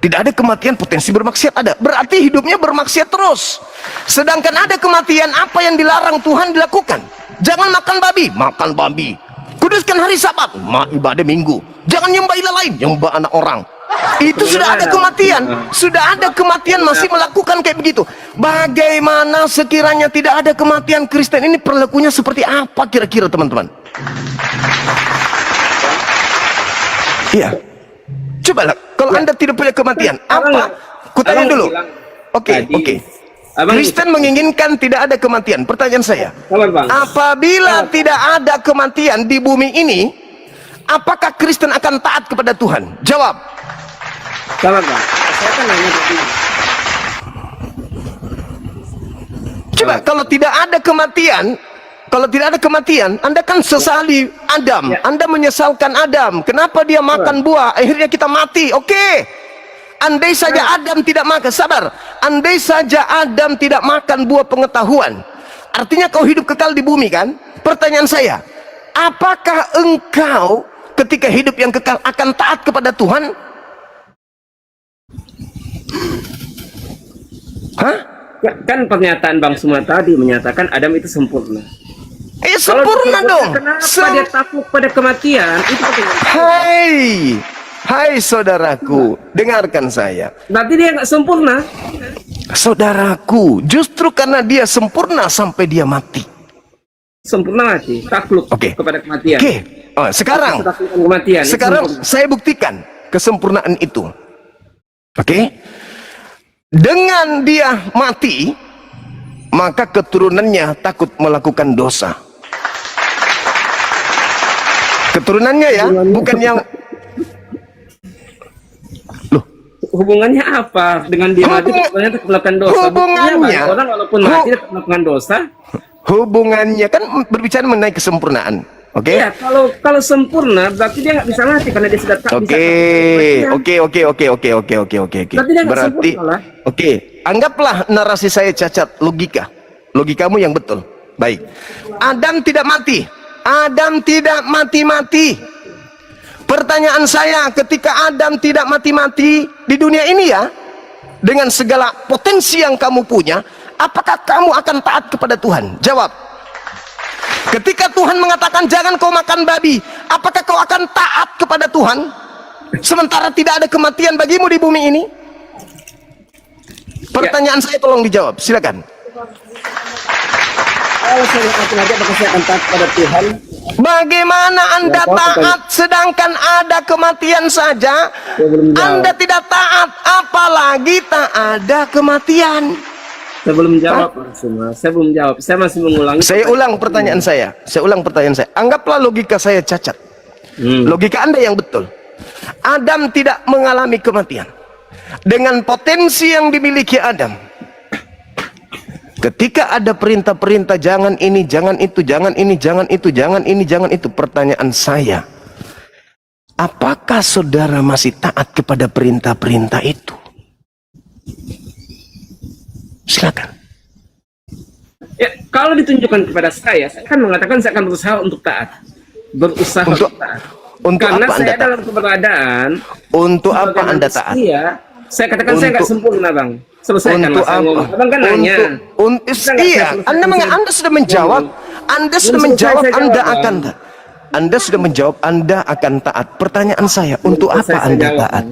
Tidak ada kematian, potensi bermaksiat ada. Berarti hidupnya bermaksiat terus. Sedangkan ada kematian, apa yang dilarang Tuhan dilakukan. Jangan makan babi. Kuduskan hari Sabat, ibadah minggu. Jangan nyembah ilah lain, nyembah anak orang. Itu sudah ada kematian. Sudah ada kematian masih melakukan kayak begitu. Bagaimana sekiranya tidak ada kematian, Kristen ini perilakunya seperti apa kira-kira teman-teman? Iya. Cobalah, kalau Anda tidak punya kematian, apa? Kutanya dulu. Oke. Kristen menginginkan tidak ada kematian. Pertanyaan saya, apabila tidak ada kematian di bumi ini, apakah Kristen akan taat kepada Tuhan? Jawab. Sabar, Bang. Saya kan nanya tadi. Coba, kalau tidak ada kematian, Anda kan sesali Adam. Anda menyesalkan Adam. Kenapa dia makan buah? Akhirnya kita mati. Oke. Andai saja Adam tidak makan, sabar. Andai saja Adam tidak makan buah pengetahuan, artinya kau hidup kekal di bumi kan? Pertanyaan saya, apakah engkau ketika hidup yang kekal akan taat kepada Tuhan? Hah? Ya, kan pernyataan Bang Suma tadi menyatakan Adam itu sempurna. Sempurna dong. Kenapa dia takluk pada kematian? Itu Hai saudaraku, dengarkan saya. Berarti dia nggak sempurna. Saudaraku, justru karena dia sempurna sampai dia mati. Sempurna mati, takluk kepada kematian. Sekarang saya buktikan kesempurnaan itu. Dengan dia mati, maka keturunannya takut melakukan dosa. Keturunannya ya, bukan yang loh. Hubungannya apa dengan dia mati ternyata melakukan dosa? Hubungannya, orang walaupun mati tetap melakukan dosa. Hubungannya kan berbicara mengenai kesempurnaan. Oke. Iya, kalau sempurna berarti dia nggak bisa mati karena dia sudah tak bisa. Oke. Berarti dia nggak Berarti, sempurna lah. oke. Anggaplah narasi saya cacat, logikamu yang betul. Baik. Adam tidak mati. Adam tidak mati-mati. Pertanyaan saya, ketika Adam tidak mati-mati di dunia ini ya, dengan segala potensi yang kamu punya, apakah kamu akan taat kepada Tuhan? Jawab. Ketika Tuhan mengatakan jangan kau makan babi, apakah kau akan taat kepada Tuhan? Sementara tidak ada kematian bagimu di bumi ini? Pertanyaan saya tolong dijawab, silakan. Kalau saya akan aja apakah saya akan taat kepada Tuhan? Bagaimana Anda taat sedangkan ada kematian saja? Anda tidak taat, apalagi tak ada kematian. Saya belum jawab, saya belum jawab. Saya masih mengulangi. Saya ulang pertanyaan saya. Anggaplah logika saya cacat. Logika Anda yang betul. Adam tidak mengalami kematian. Dengan potensi yang dimiliki Adam, ketika ada perintah-perintah jangan ini, jangan itu, jangan ini, jangan itu, jangan ini, jangan itu, pertanyaan saya, apakah saudara masih taat kepada perintah-perintah itu? Silakan. Ya, kalau ditunjukkan kepada saya akan mengatakan saya akan berusaha untuk taat. Untuk taat. Karena apa saya Anda taat? dalam keberadaan. Untuk apa Anda taat? Iya, saya katakan saya nggak sempurna, Bang. Selesaikan untuk saya ngomong. Abang kan nanya. Iya, Anda sudah menjawab. Anda sudah menjawab. Anda sudah menjawab. Anda akan taat. Pertanyaan saya, untuk apa Anda taat?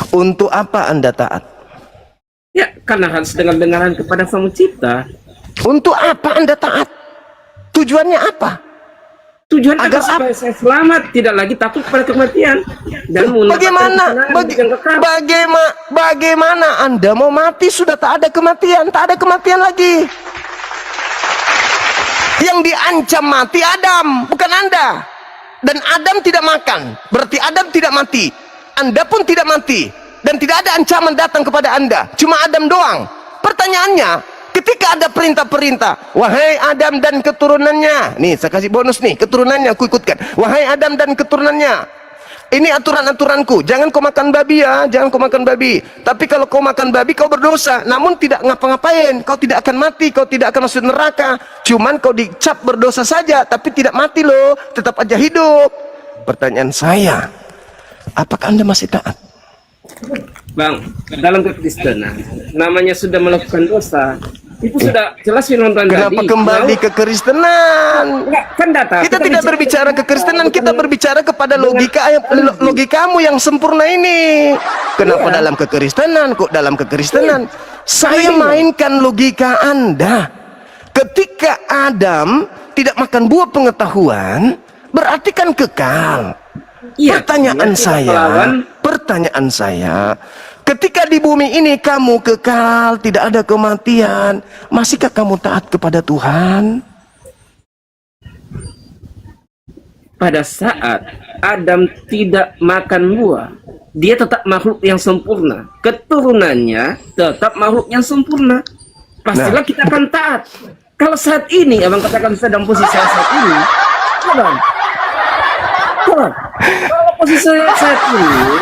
Untuk apa Anda taat? Ya, karena harus dengar-dengaran kepada Sang Pencipta. Untuk apa Anda taat? Tujuannya apa? Tujuan agar supaya saya selamat, tidak lagi takut pada kematian. Dan bagaimana Anda mau mati sudah tak ada kematian, lagi. Yang diancam mati Adam, bukan Anda. Dan Adam tidak makan, berarti Adam tidak mati. Anda pun tidak mati. Dan tidak ada ancaman datang kepada Anda, cuma Adam doang. Pertanyaannya, ketika ada perintah-perintah, wahai Adam dan keturunannya, nih saya kasih bonus nih, keturunannya aku ikutkan, wahai Adam dan keturunannya, ini aturan-aturanku, jangan kau makan babi ya, jangan kau makan babi. Tapi kalau kau makan babi kau berdosa, namun tidak ngapa-ngapain, kau tidak akan mati, kau tidak akan masuk neraka, cuman kau dicap berdosa saja, tapi tidak mati loh, tetap aja hidup. Pertanyaan saya, apakah Anda masih taat? Bang, dalam kekristenan namanya sudah melakukan dosa, itu sudah jelas firman Tuhan. Kenapa kembali ke Kristenan? Kan data. Kita tidak berbicara ke Kristenan, kita berbicara kepada logikamu yang sempurna ini. Kenapa dalam kekristenan? Kok dalam kekristenan? Saya mainkan logika Anda. Ketika Adam tidak makan buah pengetahuan, berarti kan kekal. Iya, pertanyaan saya, ketika di bumi ini kamu kekal, tidak ada kematian, masihkah kamu taat kepada Tuhan? Pada saat Adam tidak makan buah, dia tetap makhluk yang sempurna. Keturunannya tetap makhluk yang sempurna. Pastilah kita akan taat. Kalau saat ini, abang katakan sedang posisi saat ini, abang. Kalau posisi saya saat ini,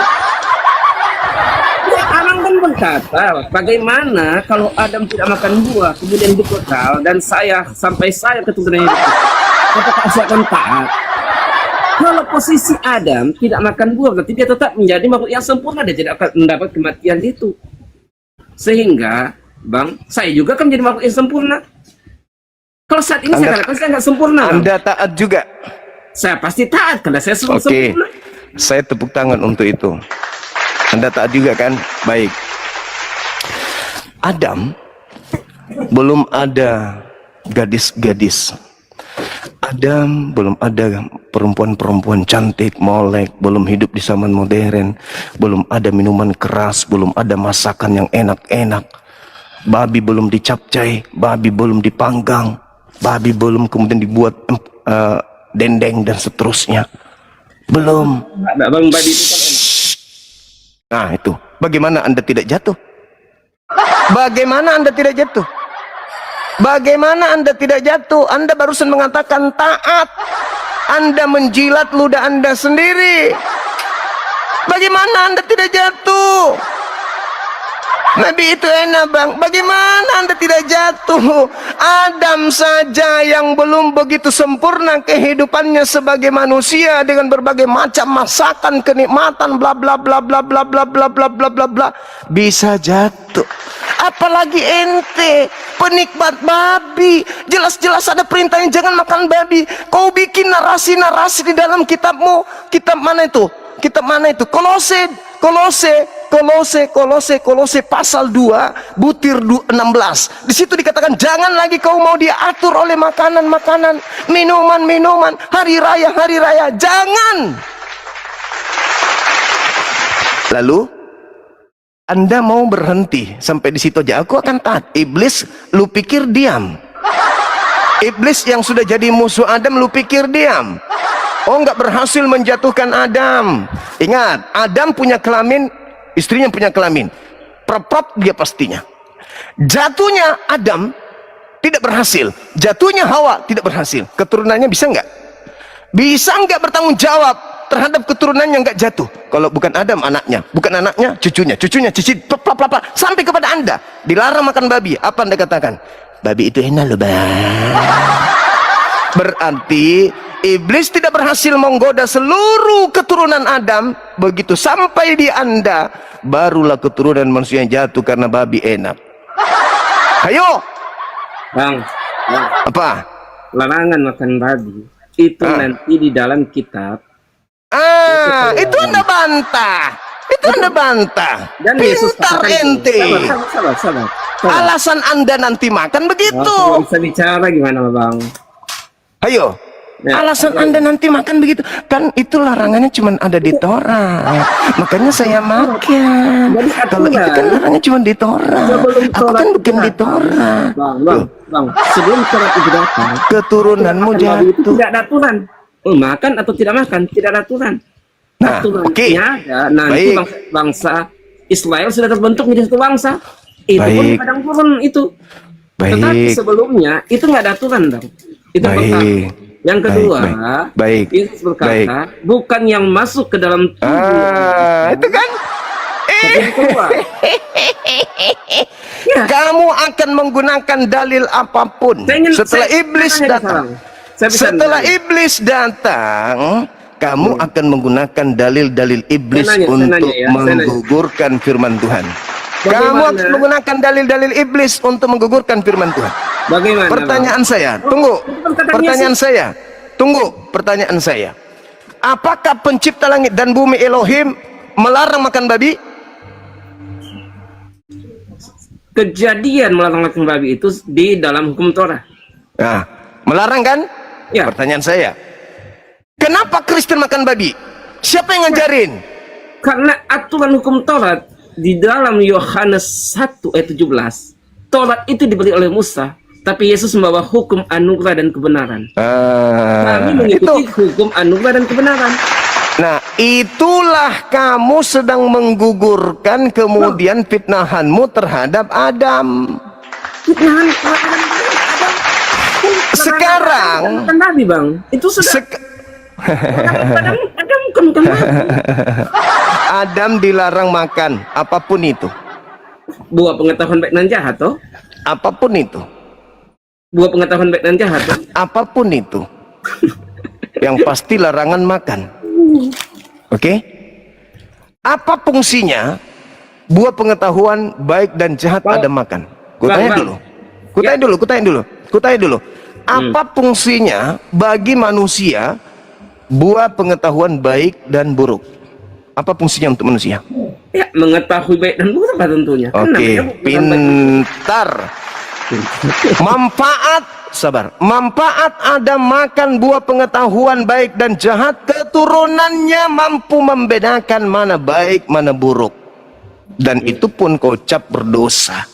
ya, abang kan berkata, bagaimana kalau Adam tidak makan buah, kemudian hidup kekal, dan sampai saya keturunan hidup, apakah saya akan taat? Kalau posisi Adam tidak makan buah, berarti dia tetap menjadi makhluk yang sempurna, dia tidak akan mendapat kematian itu. Sehingga, bang, saya juga akan menjadi makhluk yang sempurna. Kalau saat ini saya katakan saya nggak sempurna. Anda taat juga? Saya pasti taat karena saya sempurna. Saya tepuk tangan untuk itu. Anda taat juga kan? Baik. Adam belum ada gadis-gadis. Adam belum ada perempuan-perempuan cantik, molek, belum hidup di zaman modern, belum ada minuman keras, belum ada masakan yang enak-enak. Babi belum dicapcai, babi belum dipanggang, babi belum kemudian dibuat dendeng dan seterusnya. Belum. Nggak, bang, babi itu kan enak. Nah itu, bagaimana Anda tidak jatuh? Bagaimana Anda tidak jatuh? Bagaimana Anda tidak jatuh? Anda barusan mengatakan taat. Anda menjilat ludah Anda sendiri. Bagaimana Anda tidak jatuh? Nabi itu enak bang. Bagaimana Anda tidak jatuh? Adam saja yang belum begitu sempurna kehidupannya sebagai manusia dengan berbagai macam masakan, kenikmatan, bla bla bla bla bla bla bla bla bla bla bla, bisa jatuh. Apalagi ente penikmat babi. Jelas-jelas ada perintahnya jangan makan babi. Kau bikin narasi-narasi di dalam kitabmu. Kitab mana itu? Kitab mana itu? Kolose pasal 2 butir 16. Di situ dikatakan jangan lagi kau mau diatur oleh makanan-makanan, minuman-minuman, hari raya. Jangan. Lalu Anda mau berhenti sampai di situ aja. Aku akan taat. Iblis, lu pikir diam? Iblis yang sudah jadi musuh Adam, lu pikir diam? Oh, nggak berhasil menjatuhkan Adam. Ingat, Adam punya kelamin, istrinya punya kelamin. Prop dia pastinya. Jatuhnya Adam tidak berhasil. Jatuhnya Hawa tidak berhasil. Keturunannya bisa nggak? Bisa nggak bertanggung jawab terhadap keturunannya nggak jatuh? Kalau bukan Adam, anaknya. Bukan anaknya, cucunya. Cucunya, cicit, sampai kepada Anda. Dilarang makan babi. Apa Anda katakan? Babi itu enak loh, bang. Berarti iblis tidak berhasil menggoda seluruh keturunan Adam. Begitu sampai di Anda, barulah keturunan manusia yang jatuh karena babi enak. Ayo Bang, apa? larangan makan babi itu nanti di dalam kitab. Itu Anda bantah. Itu Anda bantah. Dan Yesus Pintar katakan, ente. sabar. Alasan Anda nanti makan begitu. Kalau bisa bicara gimana bang? Ayo. Ya, Alasan Anda nanti makan begitu. Kan itu larangannya cuma ada di Torah. Makanya saya makan. Jadi Kalau itu kan larangannya cuma di Torah. Aku kan bukan di Torah. Bang, sebelum surat itu datang, Keturunanmu itu jatuh. tidak ada aturan. Makan atau tidak makan, tidak ada aturan. Nah, oke. Ada nanti Baik. bangsa Israel sudah terbentuk menjadi satu bangsa. Itu pun di Baik. padang gurun itu. Tetapi Baik. sebelumnya itu nggak ada aturan dong. Itu Baik. pertama. Yang kedua, Baik. Yesus berkata, bukan yang masuk ke dalam tubuh. Itu kan. Yang kedua, ya, Kamu akan menggunakan dalil apapun setelah iblis datang. Setelah iblis datang, kamu akan menggunakan dalil-dalil iblis untuk menggugurkan firman Tuhan. Kamu akan menggunakan dalil-dalil iblis untuk menggugurkan firman Tuhan. Bagaimana? Pertanyaan saya, tunggu. Pertanyaan saya. Apakah pencipta langit dan bumi Elohim melarang makan babi? Kejadian melarang makan babi itu di dalam hukum Torah. Nah, melarang kan? Ya. Pertanyaan saya. Kenapa Kristen makan babi? Siapa yang ngajarin? Karena aturan hukum Taurat di dalam Yohanes 1 ayat 17, Taurat itu diberi oleh Musa, tapi Yesus membawa hukum anugerah dan kebenaran. Kami mengikuti hukum anugerah dan kebenaran. Nah, itulah kamu sedang menggugurkan kemudian fitnahanmu terhadap Adam. Fitnahan Adam. Sekarang Bukan Nabi bang, itu sudah Adam bukan Nabi. Adam dilarang makan apapun itu. Buah pengetahuan baik dan jahat toh? Apapun itu. Buah pengetahuan baik dan jahat toh? Apapun itu. Yang pasti larangan makan. Oke? Apa fungsinya buah pengetahuan baik dan jahat ada makan? Kutanya dulu. Apa fungsinya bagi manusia buah pengetahuan baik dan buruk? Apa fungsinya untuk manusia? Ya, mengetahui baik dan buruk lah tentunya. Oke, pintar. Manfaat Adam makan buah pengetahuan baik dan jahat, keturunannya mampu membedakan mana baik, mana buruk. Dan itu pun kau cap berdosa.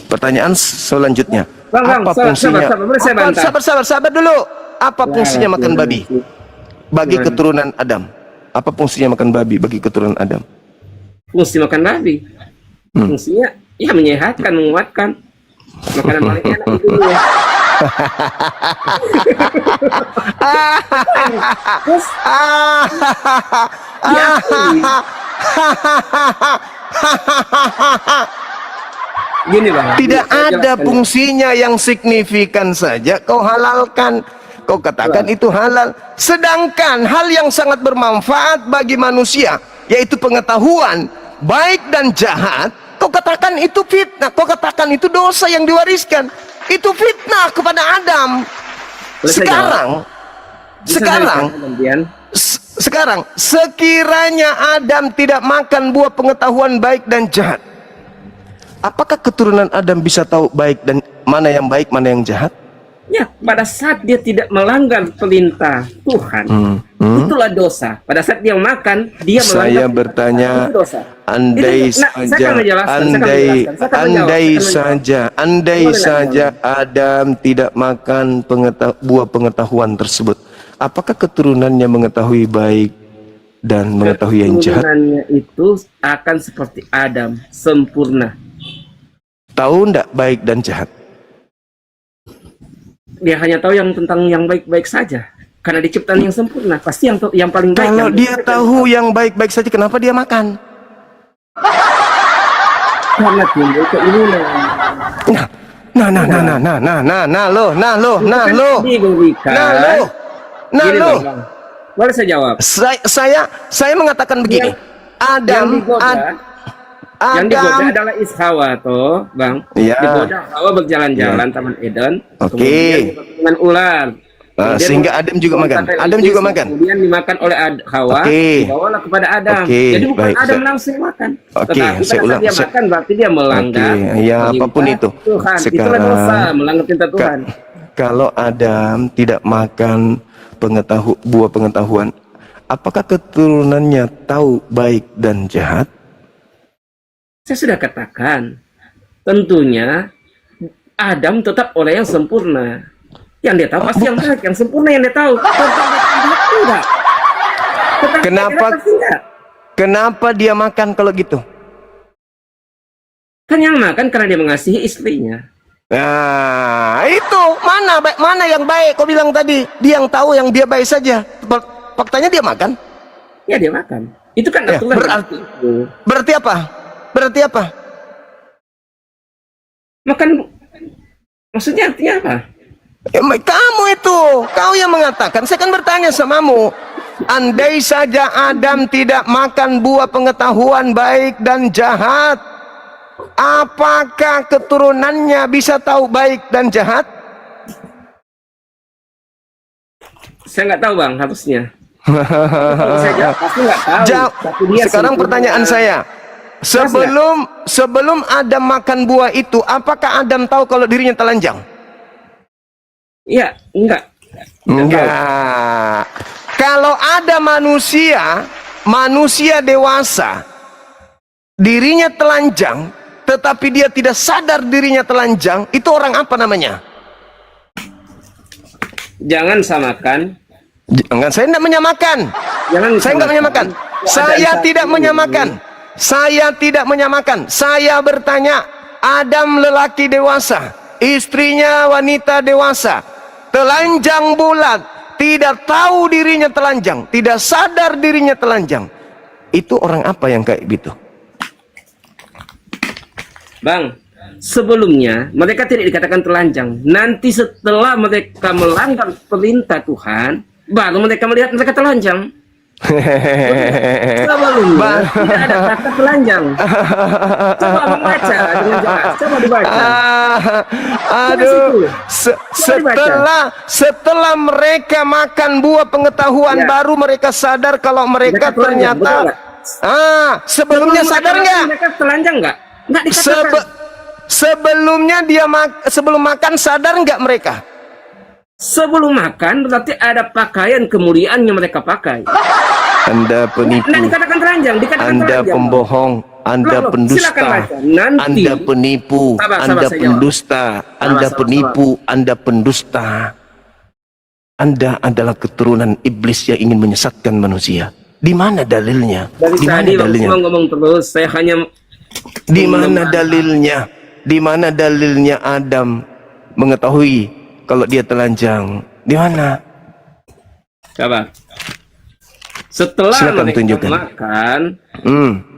Pertanyaan selanjutnya. Bang, apa fungsinya? sabar dulu. Apa fungsinya makan babi? bagi Gimana? keturunan Adam? Apa fungsinya makan babi bagi keturunan Adam? Fungsi makan babi. Fungsinya ya menyehatkan, menguatkan. Makanan paling enak itu ya. Terus diakui. Gini Bang. Tidak saya ada jelaskan. fungsinya yang signifikan saja kau halalkan. Kau katakan itu halal. Sedangkan hal yang sangat bermanfaat bagi manusia, yaitu pengetahuan baik dan jahat, kau katakan itu fitnah. Kau katakan itu dosa yang diwariskan. Itu fitnah kepada Adam. Boleh saya Sekarang, Bisa sekarang, saya gantian? sekarang, sekiranya Adam tidak makan buah pengetahuan baik dan jahat, apakah keturunan Adam bisa tahu baik dan mana yang baik, mana yang jahat? Ya, pada saat dia tidak melanggar perintah Tuhan, itulah dosa. Pada saat dia makan, dia melanggar Saya perintah bertanya, Tuhan, itu dosa. andai Saya akan saja, menjelaskan, saya akan andai menjelaskan, saya akan menjawab. andai Boleh, saja Adam tidak makan buah pengetahuan tersebut, apakah keturunannya mengetahui baik dan mengetahui yang jahat? Keturunannya itu akan seperti Adam, sempurna. Tahu ndak baik dan jahat? Dia hanya tahu yang tentang yang baik-baik saja. Karena diciptaan yang sempurna, pasti yang paling baik. Kalau yang dia baik, tahu yang baik-baik saja, kenapa dia makan? karena timbul keinginan. Nah lo. Gini, Bang. Boleh saya jawab? Saya mengatakan begini. Yang digoda adalah Hawa toh, Bang. Iya. Digoda Hawa berjalan-jalan Taman Eden. Oke. Kemudian dengan ular. Kemudian Sehingga Adam juga makan. Adam juga makan. Kemudian dimakan oleh Hawa. Oke. Dibawalah kepada Adam. Oke, Jadi bukan baik, Adam saya- langsung makan. Oke, Tetapi saya pada ulang. saat dia makan berarti dia melanggar. Oke, ya, apapun perintah itu. Tuhan. Itulah Sekarang, dosa, melanggar perintah Tuhan. Kalau Adam tidak makan buah pengetahuan, apakah keturunannya tahu baik dan jahat? Saya sudah katakan, tentunya Adam tetap oleh yang sempurna. Yang dia tahu pasti yang baik, yang sempurna yang dia tahu. Enggak. Tetapi Kenapa? pasti enggak. Kenapa dia makan kalau gitu? Kan yang makan karena dia mengasihi istrinya. Nah, itu mana yang baik? Kau bilang tadi dia yang tahu yang dia baik saja. Faktanya dia makan. Ya dia makan. Itu kan Ya, aturan. berarti apa? Berarti apa? Makan maksudnya artinya apa? Kamu itu, kau yang mengatakan. Saya kan bertanya samamu. Andai saja Adam tidak makan buah pengetahuan baik dan jahat, apakah keturunannya bisa tahu baik dan jahat? Saya nggak tahu Bang, harusnya. Kalau saya jawab pasti nggak tahu. Tapi dia Sekarang sempurna. pertanyaan saya. Sebelum Adam makan buah itu, apakah Adam tahu kalau dirinya telanjang? Iya, enggak. Enggak. Kalau ada manusia dewasa, dirinya telanjang, tetapi dia tidak sadar dirinya telanjang, itu orang apa namanya? Jangan samakan. Jangan, saya tidak menyamakan. Saya tidak menyamakan. Saya tidak menyamakan. Saya tidak menyamakan. Saya bertanya, Adam lelaki dewasa, istrinya wanita dewasa, telanjang bulat, tidak tahu dirinya telanjang, tidak sadar dirinya telanjang. Itu orang apa yang kayak gitu? Bang, sebelumnya mereka tidak dikatakan telanjang. Nanti setelah mereka melanggar perintah Tuhan, baru mereka melihat mereka telanjang. Sebelumnya tidak ada kata telanjang. Coba membaca dengan jelas. Coba dibaca. Aduh, setelah mereka makan buah pengetahuan, Ya. baru mereka sadar kalau mereka Mereka telanjang, betul ternyata. nggak? Sebelumnya sadar nggak? Mereka telanjang nggak? Nggak dikatakan. Sebelumnya sebelum makan sadar nggak mereka? Sebelum makan berarti ada pakaian kemuliaan yang mereka pakai. Anda penipu, Nggak dikatakan telanjang, dikatakan Anda telanjang. pembohong, Anda Loh, pendusta, silakan baca. Nanti- Anda penipu, Sabar, Anda saya pendusta, jawab. Anda Sabar. penipu, Anda pendusta. Anda adalah keturunan iblis yang ingin menyesatkan manusia. Di mana dalilnya? Dari Di mana tadi Bang dalilnya? cuma ngomong terus, saya hanya Di mana dalilnya? Di mana dalilnya Adam mengetahui kalau dia telanjang? Di mana? sabar. Setelah Silakan mereka tunjukkan. makan,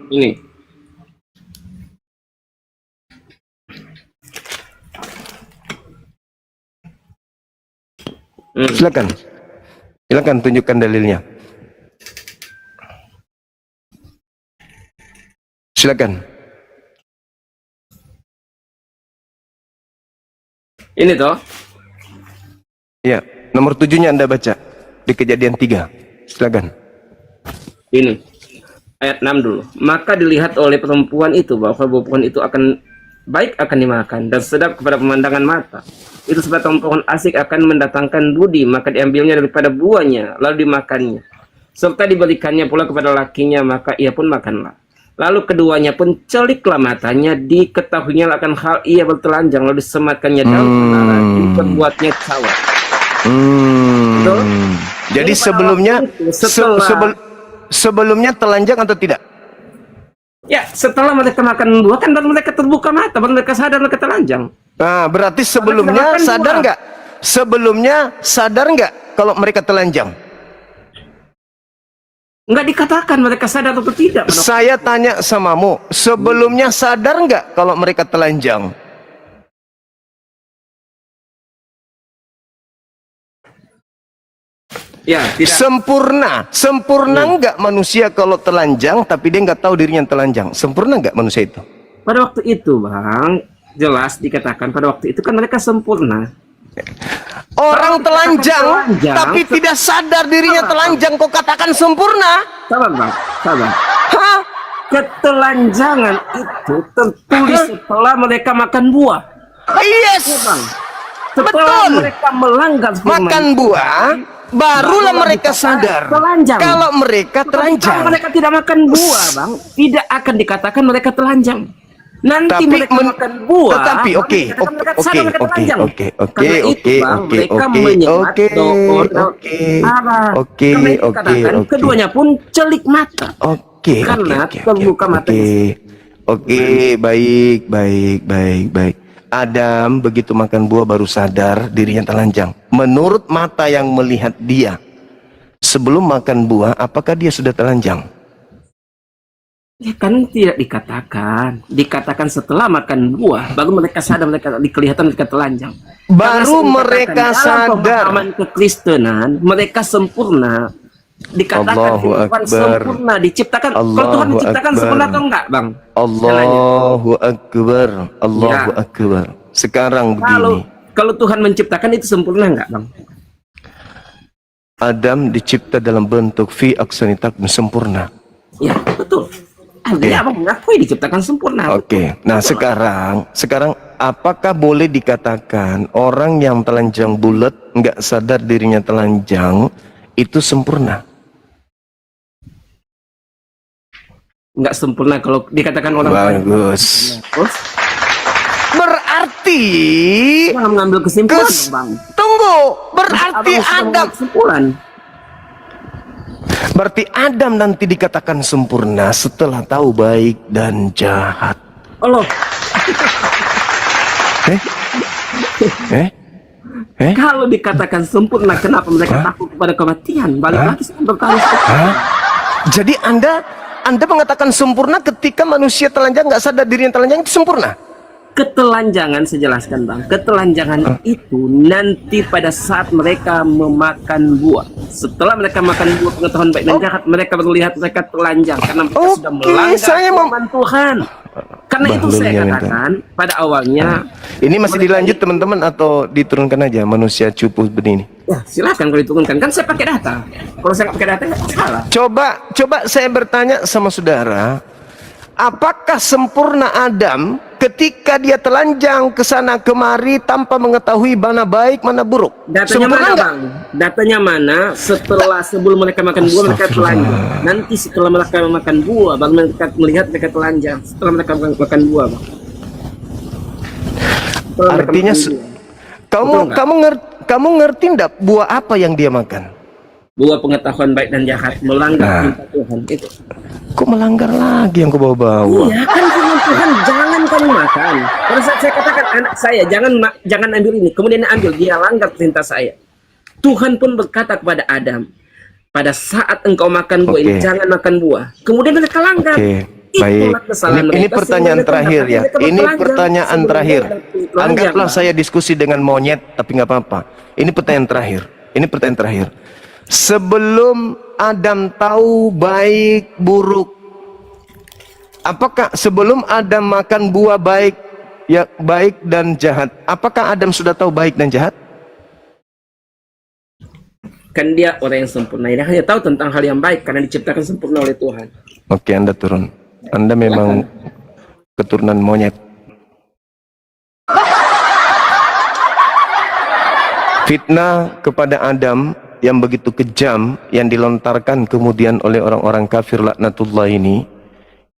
ini. Silakan. Silakan tunjukkan dalilnya. Silakan. Ini toh. Ya, nomor 7-nya Anda baca di Kejadian 3. Silakan. Ini ayat 6 dulu. Maka dilihat oleh perempuan itu bahwa pohon itu akan baik akan dimakan dan sedap kepada pemandangan mata. Itu sebatang pohon asik akan mendatangkan budi, maka diambilnya daripada buahnya lalu dimakannya. Serta diberikannya pula kepada lakinya, maka ia pun makanlah. Lalu keduanya pun celiklah matanya, diketahuinya akan hal ia bertelanjang, lalu disematkannya dalam menara, diperbuatnya cawat. Betul? Jadi Ini pada sebelumnya waktu itu, setelah- sebelumnya telanjang atau tidak? Ya, setelah mereka makan buah kan baru mereka terbuka mata, baru mereka sadar mereka telanjang. Nah, berarti Tidak sebelumnya makan sadar buah. nggak? Sebelumnya sadar nggak kalau mereka telanjang? Nggak dikatakan mereka sadar atau tidak. Saya tanya samamu, sebelumnya sadar nggak kalau mereka telanjang? Ya, tidak. Sempurna nggak manusia kalau telanjang tapi dia nggak tahu dirinya telanjang? Sempurna nggak manusia itu? Pada waktu itu, Bang, jelas dikatakan pada waktu itu kan mereka sempurna. Orang telanjang tapi tidak sadar dirinya telanjang, kok katakan sempurna? Sabar, Bang. Sabar. Hah? Ketelanjangan itu tertulis setelah mereka makan buah. Yes. Ya, Bang. Setelah Betul. mereka melanggar firman, Makan buah, barulah mereka sadar telanjang. kalau mereka Kalau telanjang. mereka tidak makan buah, Bang, tidak akan dikatakan mereka telanjang. Nanti Tapi mereka makan buah, tetapi baru oke, dikatakan mereka oke, sadar mereka oke, telanjang. oke, oke, Karena itu, oke, Bang, oke, mereka oke, menyemat oke, doon oke, arah. oke, Karena itu oke, dikatakan oke. keduanya pun celik mata. Oke, Karena oke, terbuka matanya. Oke, baik, baik, baik, baik. Adam begitu makan buah baru sadar dirinya telanjang. Menurut mata yang melihat dia, sebelum makan buah, apakah dia sudah telanjang? Ya kan tidak dikatakan. Dikatakan setelah makan buah, baru mereka sadar mereka kelihatan mereka telanjang. Baru Karena mereka dalam sadar. pemahaman kekristenan, mereka sempurna. Dikatakan Allahu kehidupan Akbar. sempurna diciptakan. Kalau Tuhan Allahu menciptakan Akbar. sempurna atau enggak, Bang? Allahu Akbar, Allahu Ya. Akbar. Sekarang Kalau begini, Tuhan menciptakan itu sempurna enggak, Bang? Adam dicipta dalam bentuk fi aksanitak sempurna. Ya, betul. Artinya Abang mengakui diciptakan sempurna. Oke, nah sekarang apakah boleh dikatakan orang yang telanjang bulat nggak sadar dirinya telanjang itu sempurna? Enggak sempurna kalau dikatakan orang Bagus. Terus Berarti jangan mengambil kesimpulan, Bang. tunggu, berarti Abang sudah Adam mengambil kesimpulan. berarti Adam nanti dikatakan sempurna setelah tahu baik dan jahat. Allah, kalau dikatakan sempurna, kenapa mereka takut kepada kematian? Balik lagi saya bertanya. Hah? Jadi Anda mengatakan sempurna ketika manusia telanjang nggak sadar dirinya telanjang itu sempurna? Ketelanjangan, saya jelaskan, Bang. Ketelanjangan itu nanti pada saat mereka memakan buah. Setelah mereka makan buah pengetahuan baik dan jahat, mereka melihat mereka telanjang karena mereka sudah melanggar firman Tuhan. Karena itu saya katakan pada awalnya. Ini masih dilanjut teman-teman atau diturunkan aja manusia cupu begini? Ya, silakan kalau diturunkan. Kan saya pakai data. Kalau saya nggak pakai data, nggak salah. Coba saya bertanya sama saudara, apakah sempurna Adam ketika dia telanjang ke sana kemari tanpa mengetahui mana baik mana buruk? Datanya Sempurna mana, nggak? Bang? Datanya mana? Sebelum mereka makan buah mereka telanjang. Nanti setelah mereka makan buah, Bang, mereka melihat mereka telanjang. Setelah mereka makan buah, Bang. Setelah mereka Artinya makan buah. kamu Betul nggak? kamu ngerti enggak buah apa yang dia makan? Buah pengetahuan baik dan jahat, melanggar perintah Tuhan itu. Kok melanggar lagi yang kau bawa-bawa? Iya kan firman Tuhan, jangan kamu makan. Pada saat saya katakan anak saya jangan ambil ini, kemudian dia ambil, dia langgar perintah saya. Tuhan pun berkata kepada Adam, pada saat engkau makan buah ini, jangan makan buah. Kemudian mereka langgar. Baik, ini pertanyaan terakhir ya. Ini pertanyaan terakhir. Anggaplah saya diskusi dengan monyet, tapi nggak apa-apa. Ini pertanyaan terakhir. Ini pertanyaan terakhir. Sebelum Adam tahu baik buruk, apakah sebelum Adam makan buah baik dan jahat, apakah Adam sudah tahu baik dan jahat? Kan dia orang yang sempurna, dia hanya tahu tentang hal yang baik karena diciptakan sempurna oleh Tuhan. Oke, Anda turun. Anda memang keturunan monyet. Fitnah kepada Adam yang begitu kejam yang dilontarkan kemudian oleh orang-orang kafir laknatullah ini,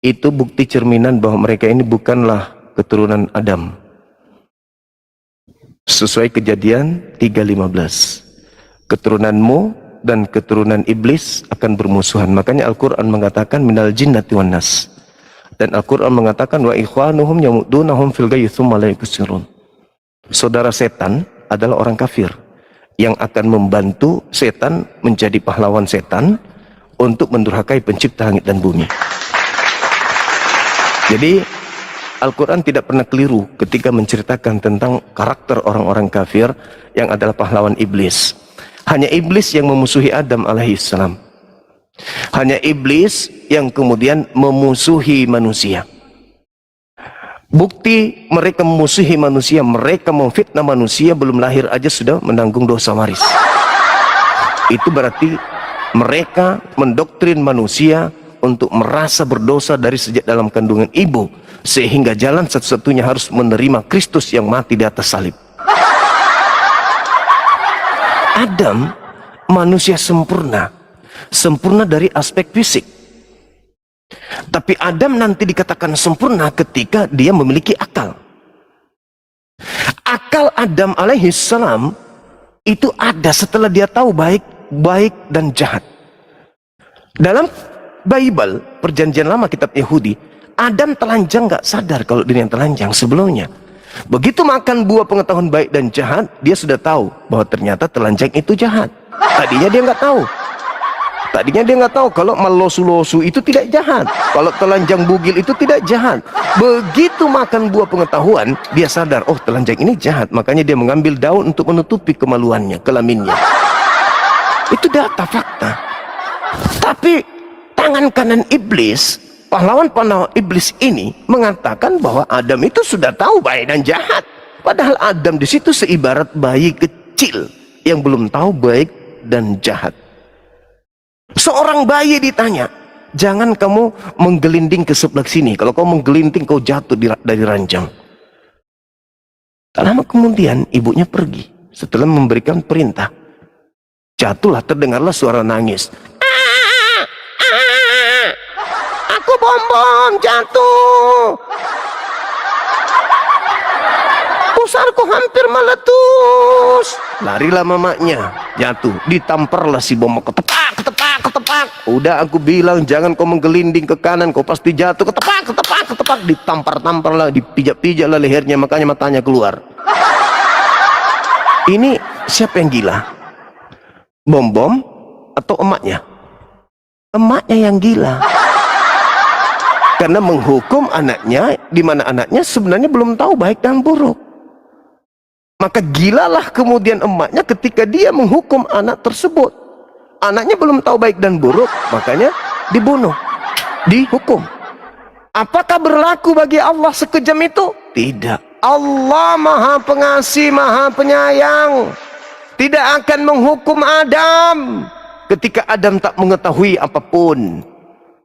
itu bukti cerminan bahwa mereka ini bukanlah keturunan Adam. Sesuai Kejadian 3:15, keturunanmu dan keturunan iblis akan bermusuhan. Makanya Al-Quran mengatakan minal jinnati wan nas, dan Al-Quran mengatakan wa ikhwanuhum yamudunahum fil ghayyi tsumma la yuqsirun. Saudara setan adalah orang kafir yang akan membantu setan menjadi pahlawan setan untuk mendurhakai pencipta langit dan bumi. Jadi Al-Quran tidak pernah keliru ketika menceritakan tentang karakter orang-orang kafir yang adalah pahlawan iblis. Hanya iblis yang memusuhi Adam alaihissalam. Hanya iblis yang kemudian memusuhi manusia. Bukti mereka memusuhi manusia, mereka memfitnah manusia, belum lahir aja sudah menanggung dosa waris. Itu berarti mereka mendoktrin manusia untuk merasa berdosa dari sejak dalam kandungan ibu, sehingga jalan satu-satunya harus menerima Kristus yang mati di atas salib. Adam manusia sempurna, sempurna dari aspek fisik. Tapi Adam nanti dikatakan sempurna ketika dia memiliki akal. Akal Adam alaihissalam itu ada setelah dia tahu baik dan jahat. Dalam Bible, perjanjian lama kitab Yahudi, Adam telanjang gak sadar kalau dirinya telanjang sebelumnya. Begitu makan buah pengetahuan baik dan jahat, dia sudah tahu bahwa ternyata telanjang itu jahat. Tadinya dia nggak tahu. Tadinya dia nggak tahu kalau malosu-losu itu tidak jahat, kalau telanjang bugil itu tidak jahat. Begitu makan buah pengetahuan, dia sadar, oh telanjang ini jahat. Makanya dia mengambil daun untuk menutupi kemaluannya, kelaminnya. Itu data fakta. Tapi tangan kanan iblis, pahlawan-pahlawan iblis ini mengatakan bahwa Adam itu sudah tahu baik dan jahat. Padahal Adam di situ seibarat bayi kecil yang belum tahu baik dan jahat. Seorang bayi ditanya, jangan kamu menggelinding ke sebelah sini. Kalau kau menggelinding, kau jatuh dari ranjang. Tak lama kemudian ibunya pergi. Setelah memberikan perintah, jatuhlah, terdengarlah suara nangis. Aku bom jatuh. Pusarku hampir meletus. Larilah mamanya, jatuh, ditamparlah si bom, ketepak. Udah aku bilang jangan kau menggelinding ke kanan, kau pasti jatuh. Ketepak, ditampar-tamparlah, dipijak-pijaklah lehernya, makanya matanya keluar. Ini siapa yang gila? Bom atau emaknya? Emaknya yang gila. Karena menghukum anaknya, di mana anaknya sebenarnya belum tahu baik dan buruk. Maka gilalah kemudian emaknya ketika dia menghukum anak tersebut. Anaknya belum tahu baik dan buruk, makanya dibunuh, dihukum. Apakah berlaku bagi Allah sekejam itu? Tidak. Allah Maha Pengasih, Maha Penyayang, tidak akan menghukum Adam ketika Adam tak mengetahui apapun.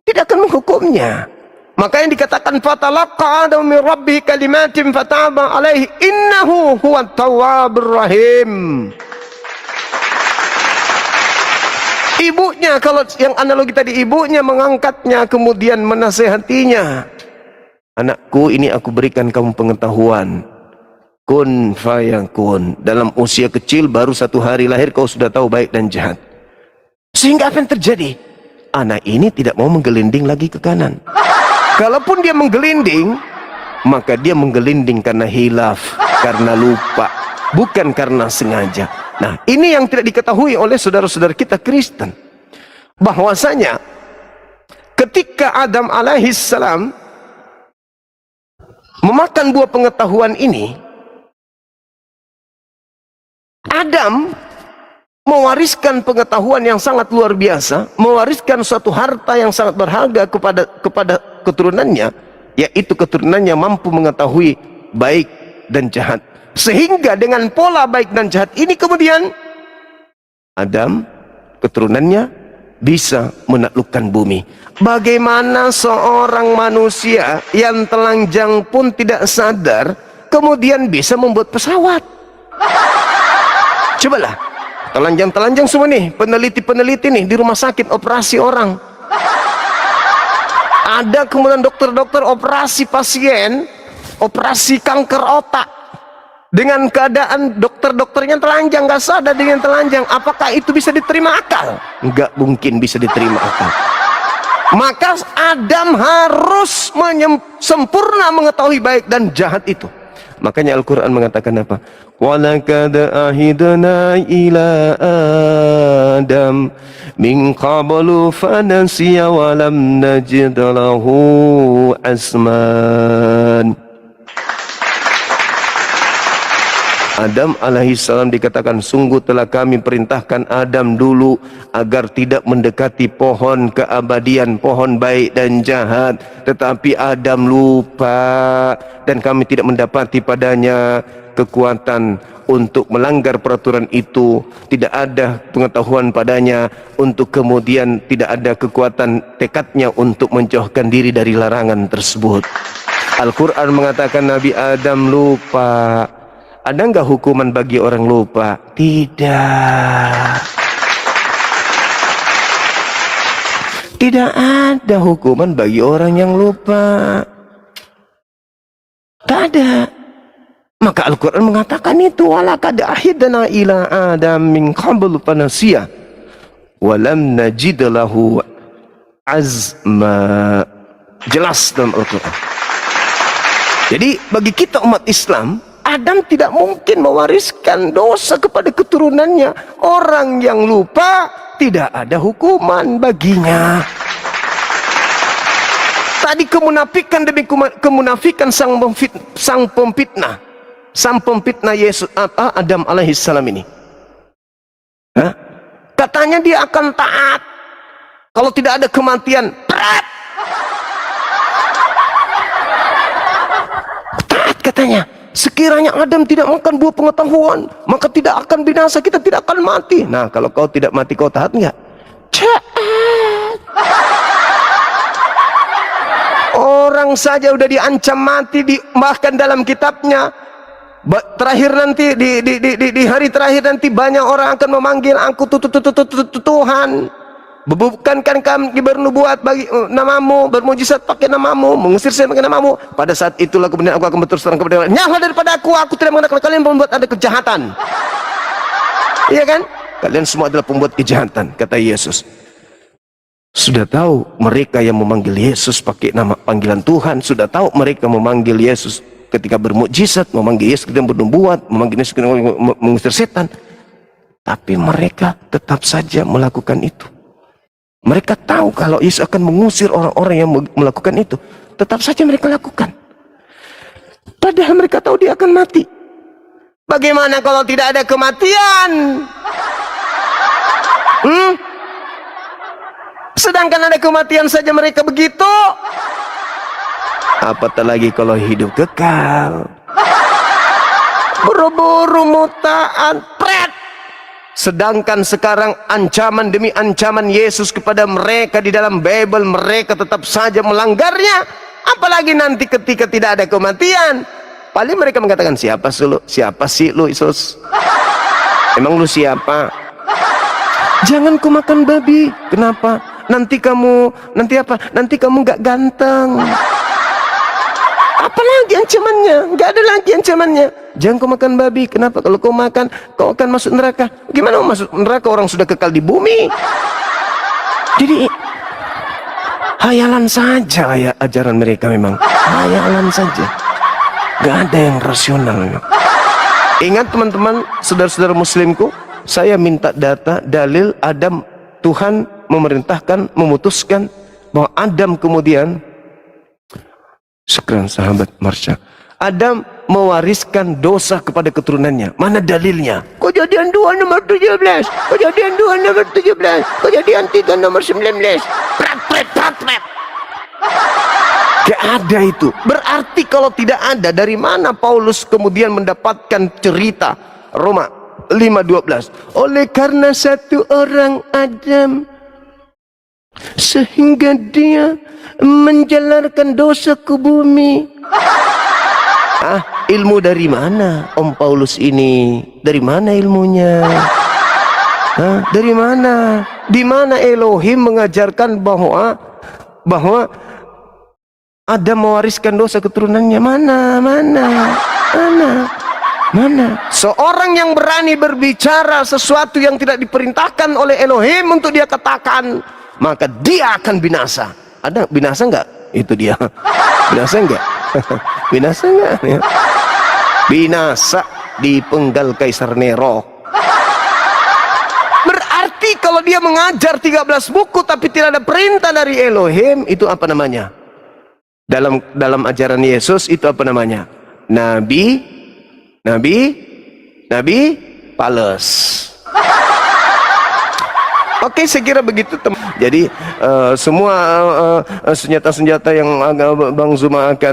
Tidak akan menghukumnya. Makanya dikatakan fatalaqa Adam min rabbih kalimatin fataba alaihi innahu huwat tawwabur rahim. Ibunya, kalau yang analogi tadi, ibunya mengangkatnya kemudian menasehatinya. Anakku, ini aku berikan kamu pengetahuan. kun fayakun. Dalam usia kecil baru 1 hari lahir kau sudah tahu baik dan jahat. Sehingga apa yang terjadi? Anak ini tidak mau menggelinding lagi ke kanan. Kalaupun dia menggelinding, maka dia menggelinding karena hilaf, karena lupa, bukan karena sengaja. Nah, ini yang tidak diketahui oleh saudara-saudara kita Kristen. Bahwasanya ketika Adam alaihissalam memakan buah pengetahuan ini, Adam mewariskan pengetahuan yang sangat luar biasa, mewariskan suatu harta yang sangat berharga kepada keturunannya, yaitu keturunannya mampu mengetahui baik dan jahat. Sehingga dengan pola baik dan jahat ini kemudian Adam, keturunannya bisa menaklukkan bumi. Bagaimana seorang manusia yang telanjang pun tidak sadar kemudian bisa membuat pesawat? Cobalah, telanjang-telanjang semua nih, peneliti-peneliti nih di rumah sakit operasi orang. Ada kemudian dokter-dokter operasi pasien, operasi kanker otak. Dengan keadaan dokter-dokternya telanjang, nggak sadar dengan telanjang. Apakah itu bisa diterima akal? Nggak mungkin bisa diterima akal. Maka Adam harus sempurna mengetahui baik dan jahat itu. Makanya Al-Quran mengatakan apa? وَلَقَدْ أَهِدْنَا إِلَىٰ آدَمَ مِنْ قَبْلُ فَنَسِيَ وَلَمْ نَجِدْ لَهُ عَزْمًا. Adam alaihissalam dikatakan, sungguh telah kami perintahkan Adam dulu agar tidak mendekati pohon keabadian, pohon baik dan jahat. Tetapi Adam lupa dan kami tidak mendapati padanya kekuatan untuk melanggar peraturan itu. Tidak ada pengetahuan padanya untuk kemudian tidak ada kekuatan tekadnya untuk menjauhkan diri dari larangan tersebut. Al-Quran mengatakan Nabi Adam lupa. Ada enggak hukuman bagi orang lupa? Tidak. Tidak ada hukuman bagi orang yang lupa. Tak ada. Maka Al-Quran mengatakan itu. وَلَقَدْ أَهِدْنَا إِلَىٰ آدَمَ مِنْ قَبْلُ فَنَسِيَ وَلَمْ نَجِدْ لَهُ عَزْمًا. Jelas dalam Al-Quran. Jadi bagi kita umat Islam, Adam tidak mungkin mewariskan dosa kepada keturunannya. Orang yang lupa tidak ada hukuman baginya. Tadi kemunafikan demi kemunafikan sang pemfitnah Yesus Adam alaihissalam ini. Hah? Katanya dia akan taat kalau tidak ada kematian. Taat katanya. Sekiranya Adam tidak makan buah pengetahuan, maka tidak akan binasa, kita tidak akan mati. Nah, kalau kau tidak mati, kau taat enggak? Taat. Orang saja udah diancam mati, bahkan dalam kitabnya terakhir nanti di hari terakhir nanti banyak orang akan memanggil aku Tuhan. Bukankah kami bernubuat bagi namamu, bermujizat pakai namamu, mengusir saya pakai namamu? Pada saat itulah kemudian aku akan berterus terang kepada kalian, nyala daripada aku tidak mengenal kalian membuat ada kejahatan. Iya kan? Kalian semua adalah pembuat kejahatan, kata Yesus. Sudah tahu mereka yang memanggil Yesus pakai nama panggilan Tuhan, sudah tahu mereka memanggil Yesus ketika bermukjizat, memanggil Yesus ketika bernubuat, memanggil Yesus ketika mengusir setan. Tapi mereka tetap saja melakukan itu. Mereka tahu kalau Yesus akan mengusir orang-orang yang melakukan itu. Tetap saja mereka lakukan. Padahal mereka tahu dia akan mati. Bagaimana kalau tidak ada kematian? Sedangkan ada kematian saja mereka begitu. Apatah lagi kalau hidup kekal. Buru-buru mutaan. Pret. Sedangkan sekarang ancaman demi ancaman Yesus kepada mereka di dalam Bible, mereka tetap saja melanggarnya. Apalagi nanti ketika tidak ada kematian, paling mereka mengatakan, siapa sih lu Yesus? Emang lu siapa? Jangan kau makan babi. Kenapa? Nanti kamu gak ganteng. Apalagi ancamannya? Nggak ada lagi ancamannya. Jangan kau makan babi. Kenapa? Kalau kau makan, kau akan masuk neraka. Gimana mau masuk neraka? Orang sudah kekal di bumi. Jadi hayalan saja ya ajaran mereka memang. Hayalan saja. Nggak ada yang rasional memang. Ingat teman-teman, saudara-saudara muslimku, saya minta data, dalil Adam, Tuhan memerintahkan, memutuskan bahwa Adam kemudian, syukran sahabat Marsha, Adam mewariskan dosa kepada keturunannya. Mana dalilnya? Kejadian 2 nomor 17, Kejadian 2 nomor 17, Kejadian 3 nomor 19. Prat. Gak ada itu. Berarti kalau tidak ada, dari mana Paulus kemudian mendapatkan cerita Roma 5:12? Oleh karena satu orang Adam, sehingga dia menjalarkan dosa ke bumi. Ilmu dari mana Om Paulus ini? Dari mana ilmunya? Dari mana? Di mana Elohim mengajarkan bahwa Adam mewariskan dosa keturunannya? Mana? Seorang yang berani berbicara sesuatu yang tidak diperintahkan oleh Elohim untuk dia katakan, maka dia akan binasa. Ada binasa enggak? Itu dia. Binasa enggak? Binasa enggak? Ya. Binasa dipenggal Kaisar Nero. Berarti kalau dia mengajar 13 buku tapi tidak ada perintah dari Elohim, itu apa namanya? Dalam ajaran Yesus itu apa namanya? Nabi Pales. Oke, saya kira begitu teman. Jadi semua senjata-senjata yang Bang Zuma akan